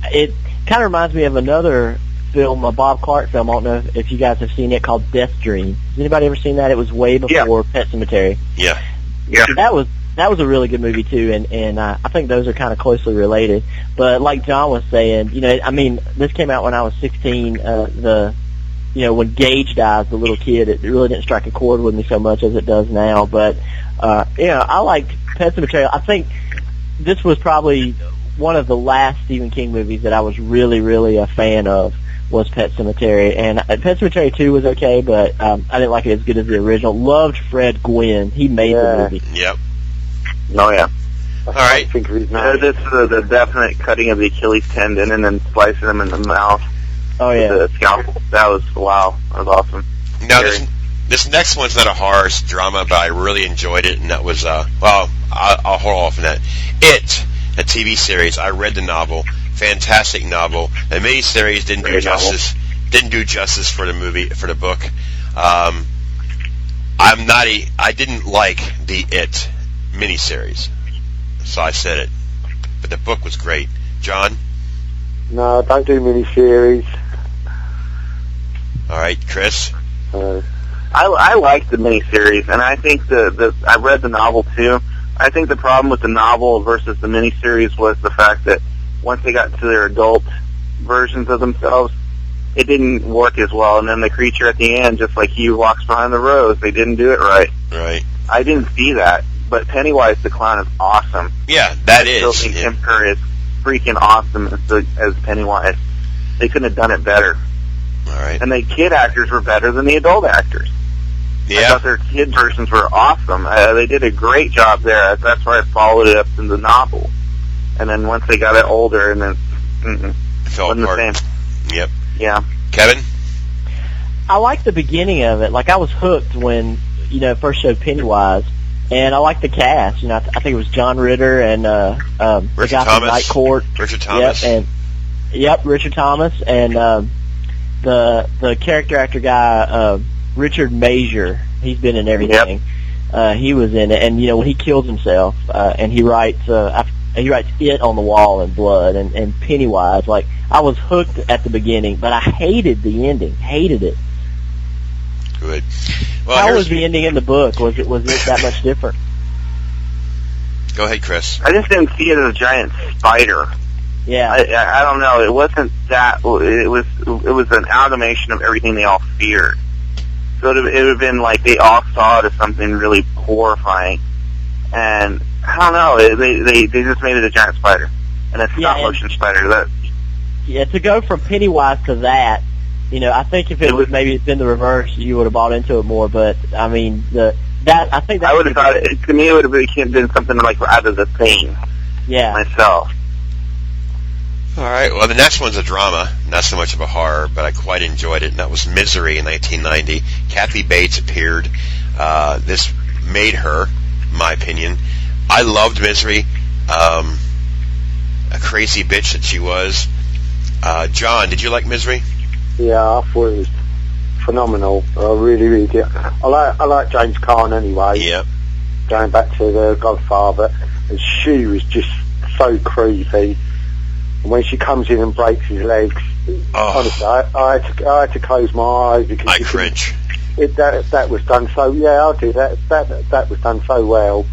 It kind of reminds me of another film, a Bob Clark film. I don't know if you guys have seen it, called Death Dream. Has anybody ever seen that? It was way before Pet Sematary. Yeah. That was a really good movie too, and I think those are kind of closely related. But like John was saying, this came out when I was 16. When Gage dies, the little kid, it really didn't strike a chord with me so much as it does now. But I liked Pet Sematary. I think this was probably one of the last Stephen King movies that I was really, really a fan of, was Pet Sematary. And Pet Sematary 2 was okay, but I didn't like it as good as the original. Loved Fred Gwynn. He made the movie. Yep. Oh, yeah. All right. Think of his name. This is the definite cutting of the Achilles tendon and then slicing him in the mouth. Oh, yeah. With the scalpel. That was awesome. Now, this next one's not a horror drama, but I really enjoyed it, and that was, I'll hold off on that. It, a TV series, I read the novel, fantastic novel. The miniseries didn't do justice for the movie, for the book. I didn't like the It miniseries, so I said it. But the book was great. John? No, don't do miniseries. All right, Chris? I liked the miniseries, and I think I read the novel too. I think the problem with the novel versus the miniseries was the fact that once they got to their adult versions of themselves, it didn't work as well. And then the creature at the end, just like he walks behind the rose, they didn't do it right. Right. I didn't see that, but Pennywise the Clown is awesome. Yeah, that I is. still think Tim Curry is freaking awesome as Pennywise. They couldn't have done it better. All right. And the kid actors were better than the adult actors. Yeah. I thought their kid versions were awesome. They did a great job there. That's why I followed it up in the novel. And then once they got it older, and then it fell wasn't apart. the same. Yep. Yeah. Kevin? I liked the beginning of it. Like, I was hooked when, first showed Pennywise. And I liked the cast. I think it was John Ritter and the guy from Night Court. Richard Thomas. Richard Thomas. And the character actor guy, Richard Major. He's been in everything. Yep. He was in it. And, when he kills himself, and he writes it on the wall in blood, and Pennywise. Like, I was hooked at the beginning, but I hated the ending. Hated it. Good. Well, how was the ending in the book? Was it that much different? Go ahead, Chris. I just didn't see it as a giant spider. Yeah. I don't know. It wasn't that. It was an amalgamation of everything they all feared. So it would have been like they all saw it as something really horrifying. And I don't know. They just made it a giant spider, and a stop motion spider. To go from Pennywise to that. I think if it was maybe it's been the reverse, you would have bought into it more. But I mean, I think that I would have thought to me it would have been something like Out of the Thing. Yeah. Myself. All right. Well, the next one's a drama, not so much of a horror, but I quite enjoyed it, and that was Misery in 1990. Kathy Bates appeared. This made her, in my opinion. I loved Misery. A crazy bitch that she was. John, did you like Misery? Yeah, I thought it was phenomenal. I really, really did. I like James Caan anyway. Yep. Going back to The Godfather, and she was just so creepy. And when she comes in and breaks his legs, honestly, I had to close my eyes because I cringe. That was done so. Yeah, I did. That was done so well.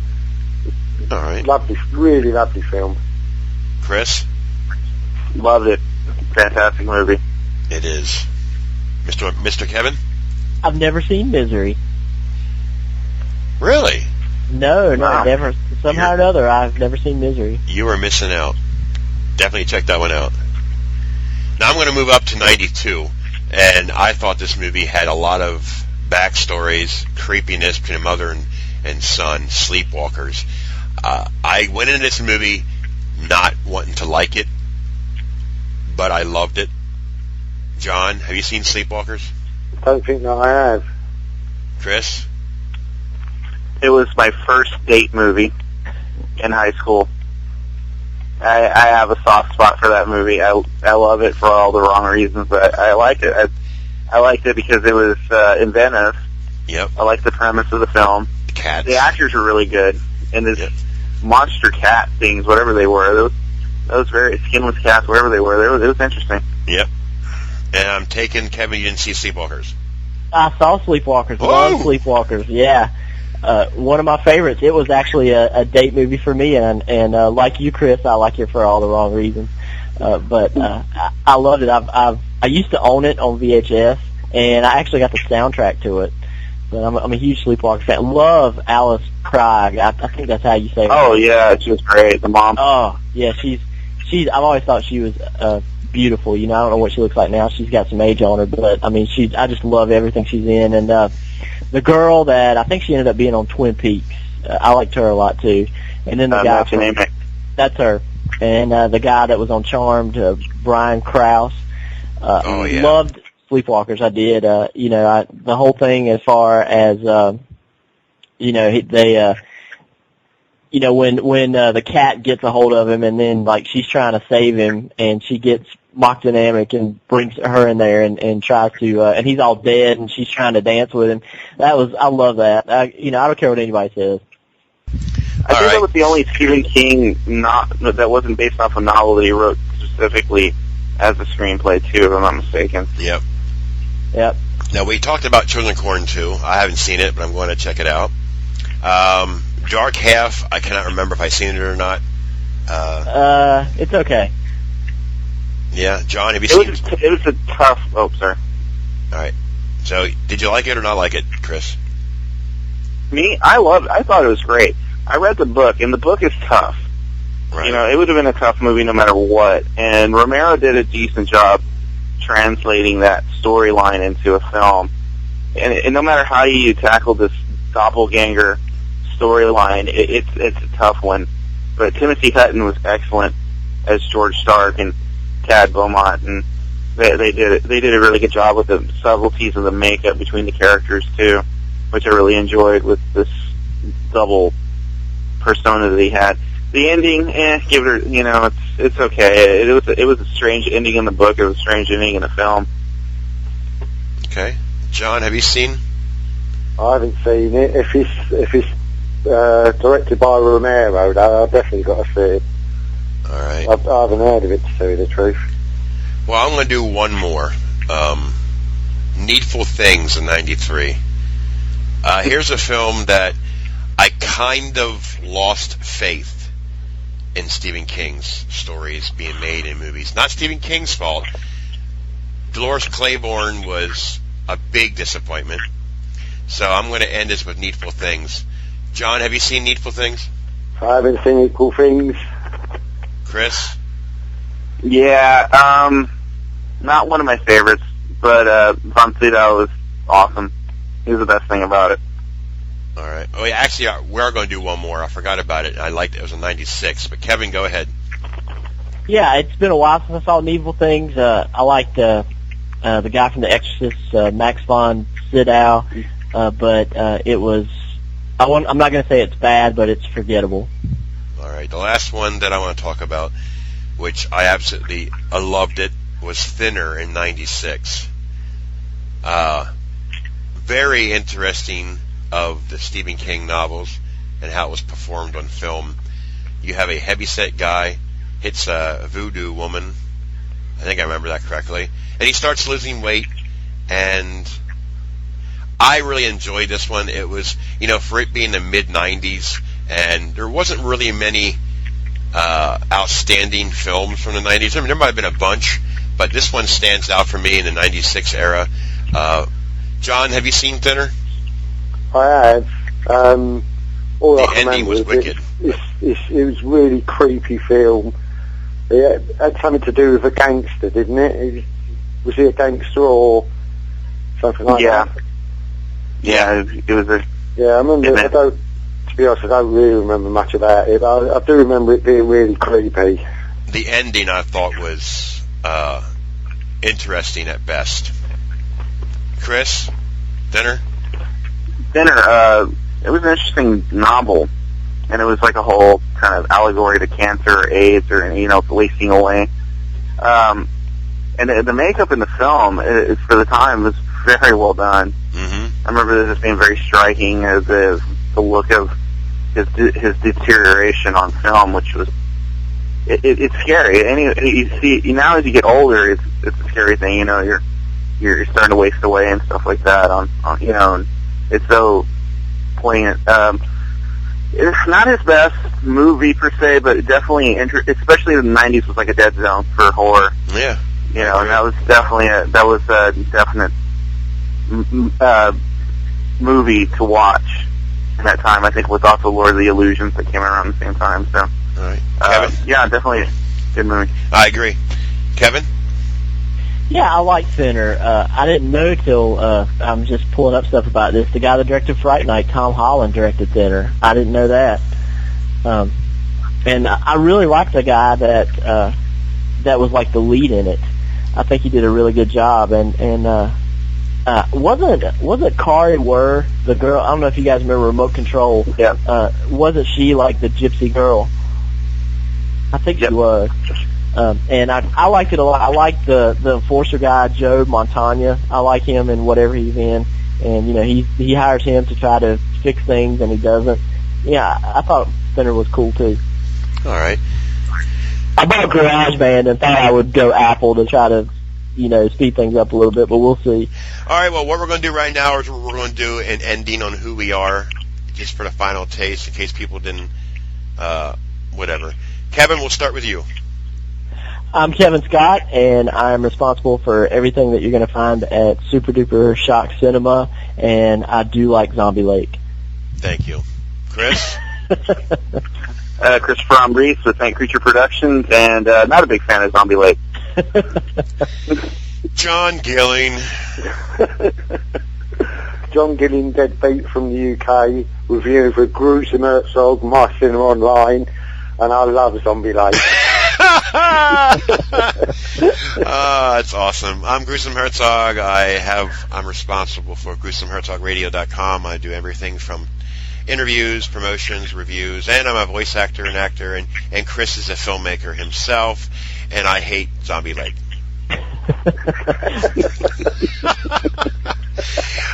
All right. Lovely, really lovely film. Chris? Loved it. Fantastic movie. It is. Mr. Kevin? I've never seen Misery. Really? No, Wow. never. Somehow or another, I've never seen Misery. You are missing out. Definitely check that one out. Now I'm going to move up to 92, and I thought this movie had a lot of backstories, creepiness between a mother and son, sleepwalkers. I went into this movie not wanting to like it, but I loved it. John, have you seen Sleepwalkers? I don't think that I have. Chris? It was my first date movie in high school. I have a soft spot for that movie. I love it for all the wrong reasons, but I liked it. I liked it because it was inventive. Yep. I liked the premise of the film. The cats. The actors were really good. And this Yep. monster cat things, whatever they were, those very skinless cats, whatever they were, it was interesting. Yep. And I'm taking Kevin, you didn't see Sleepwalkers. I saw Sleepwalkers. Love Sleepwalkers. Yeah. One of my favorites. It was actually a date movie for me, and like you, Chris, I like it for all the wrong reasons. But I loved it. I used to own it on VHS, and I actually got the soundtrack to it. But I'm a huge Sleepwalker fan. Love Alice Krige. I think that's how you say it. Oh yeah, she was great. The mom. Oh yeah, she's. I've always thought she was beautiful. You know, I don't know what she looks like now. She's got some age on her, but I mean, I just love everything she's in. And the girl that I think she ended up being on Twin Peaks, I liked her a lot too. And then the guy What's your name? that's her. And the guy that was on Charmed, Brian Krause. Oh, yeah. Loved Sleepwalkers. I did. The whole thing as far as when the cat gets a hold of him, and then like she's trying to save him, and she gets mock dynamic and brings her in there and tries to, and he's all dead, and she's trying to dance with him. I love that. I don't care what anybody says. I think that was the only Stephen King that wasn't based off a novel that he wrote specifically as a screenplay too, if I'm not mistaken. Yep. Yep. Now, we talked about Children of Corn 2. I haven't seen it, but I'm going to check it out. Dark Half, I cannot remember if I've seen it or not. It's okay. Yeah, John, have you seen it? It was a tough... Oh, sorry. All right. So, did you like it or not like it, Chris? Me? I thought it was great. I read the book, and the book is tough. Right. You know, it would have been a tough movie no matter what. And Romero did a decent job translating that storyline into a film. And no matter how you tackle this doppelganger storyline, it's a tough one. But Timothy Hutton was excellent as George Stark and Tad Beaumont, and they did a really good job with the subtleties of the makeup between the characters too, which I really enjoyed with this double persona that he had. The ending, give it, it's okay. It was a strange ending in the book. It was a strange ending in the film. Okay. John, have you seen? I haven't seen it. If it's directed by Romero, I've definitely got to see it. All right. I haven't heard of it, to tell you the truth. Well, I'm going to do one more. Needful Things in 93. Here's a film that I kind of lost faith in Stephen King's stories being made in movies. Not Stephen King's fault. Dolores Claiborne was a big disappointment. So I'm going to end this with Needful Things. John, have you seen Needful Things? I haven't seen Equal Things. Chris? Yeah, not one of my favorites, but Von Sydow was awesome. He was the best thing about it. All right. Oh, yeah, actually, we are going to do one more. I forgot about it. I liked it. It was in 96. But Kevin, go ahead. Yeah, it's been a while since I saw Needful Things. I liked the guy from The Exorcist, Max von Sydow, but it was. I'm not going to say it's bad, but it's forgettable. All right. The last one that I want to talk about, which I loved it, was Thinner in 96. Very interesting of the Stephen King novels and how it was performed on film. You have a heavyset guy hits a voodoo woman. I think I remember that correctly. And he starts losing weight, and I really enjoyed this one. It was, for it being the mid-90s, and there wasn't really many outstanding films from the 90s. I mean, there might have been a bunch, but this one stands out for me in the 96 era. John, have you seen Thinner? I have. all The I can ending remember was is wicked. it was really creepy film. It had something to do with a gangster, didn't it? Was he a gangster or something like that? Yeah, it was a... Yeah, I remember. To be honest, I don't really remember much about it. But I do remember it being really creepy. The ending I thought was interesting at best. Chris, Dinner? It was an interesting novel, and it was like a whole kind of allegory to cancer or AIDS or, wasting away. And the makeup in the film, for the time, was very well done. Mm-hmm. I remember this being very striking as the look of his deterioration on film, which was it's scary. And you see now as you get older, it's a scary thing. You're starting to waste away and stuff like that. And it's so poignant. It's not his best movie per se, but definitely, especially in the '90s, was like a dead zone for horror. Yeah. And that was definitely a definite movie to watch in that time. I think with also Lord of the Illusions that came around the same time. So, all right, Kevin. Yeah, definitely a good movie. I agree. Kevin. Yeah, I like Thinner. I didn't know till I'm just pulling up stuff about this. The guy that directed Fright Night, Tom Holland, directed Thinner. I didn't know that. And I really liked the guy that was like the lead in it. I think he did a really good job. And wasn't Kari Wurr the girl? I don't know if you guys remember Remote Control. Yeah. Wasn't she like the gypsy girl? I think she was. And I liked it a lot. I liked the enforcer guy, Joe Montana. I like him in whatever he's in. And, he hires him to try to fix things, and he doesn't. Yeah, I thought Thinner was cool, too. All right. I bought GarageBand and thought I would go Apple to try to, speed things up a little bit, but we'll see. All right, well, what we're going to do right now is we're going to do an ending on who we are, just for the final taste, in case people didn't, whatever. Kevin, we'll start with you. I'm Kevin Scott, and I'm responsible for everything that you're going to find at Super Duper Shock Cinema, and I do like Zombie Lake. Thank you. Chris? Christopher Ambriz with Saint Creature Productions, and not a big fan of Zombie Lake. John Gilling. John Gilling, Deadbeat from the UK, reviewing for Gruesome Herzog, My Cinema Online, and I love Zombie Lake. That's awesome. I'm Gruesome Herzog. I'm responsible for GruesomeHerzogRadio.com. I do everything from interviews, promotions, reviews, and I'm a voice actor and actor, and Chris is a filmmaker himself, and I hate Zombie Lake.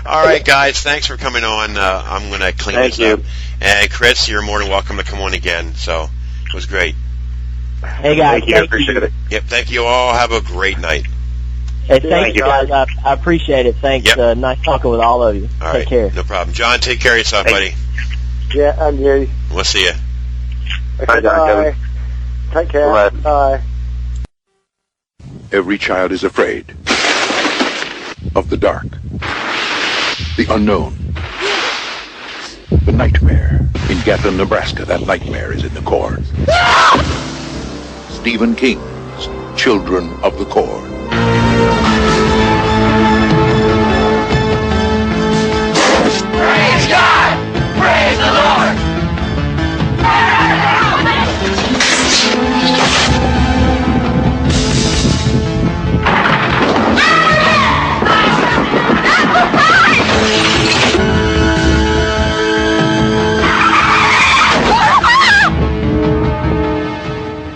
All right, guys, thanks for coming on. I'm going to clean this up. And Chris, you're more than welcome to come on again, so it was great. Hey, guys. Thank you. I appreciate it. Yep, thank you all. Have a great night. Hey, thanks, guys. I appreciate it. Thanks. Yep. Nice talking with all of you. All Take right, care. no problem. John, take care of yourself, buddy. Yeah, and you. We'll see you. Okay, bye. Take care. Bye. Bye. Every child is afraid of the dark, the unknown, the nightmare. In Gatlin, Nebraska, that nightmare is in the corn. Stephen King's Children of the Corn. Praise God! Praise the Lord!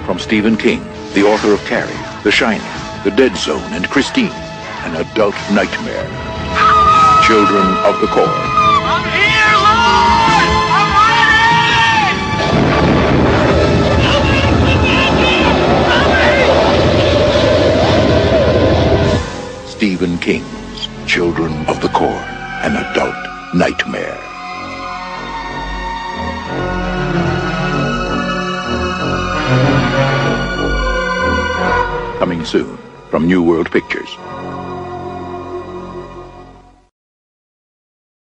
From Stephen King, the author of Carrie, The Shining, The Dead Zone, and Christine, an adult nightmare. Children of the Corn. I'm here, Lord! I'm ready! Stephen King's Children of the Corn, an adult nightmare. Coming soon from New World Pictures.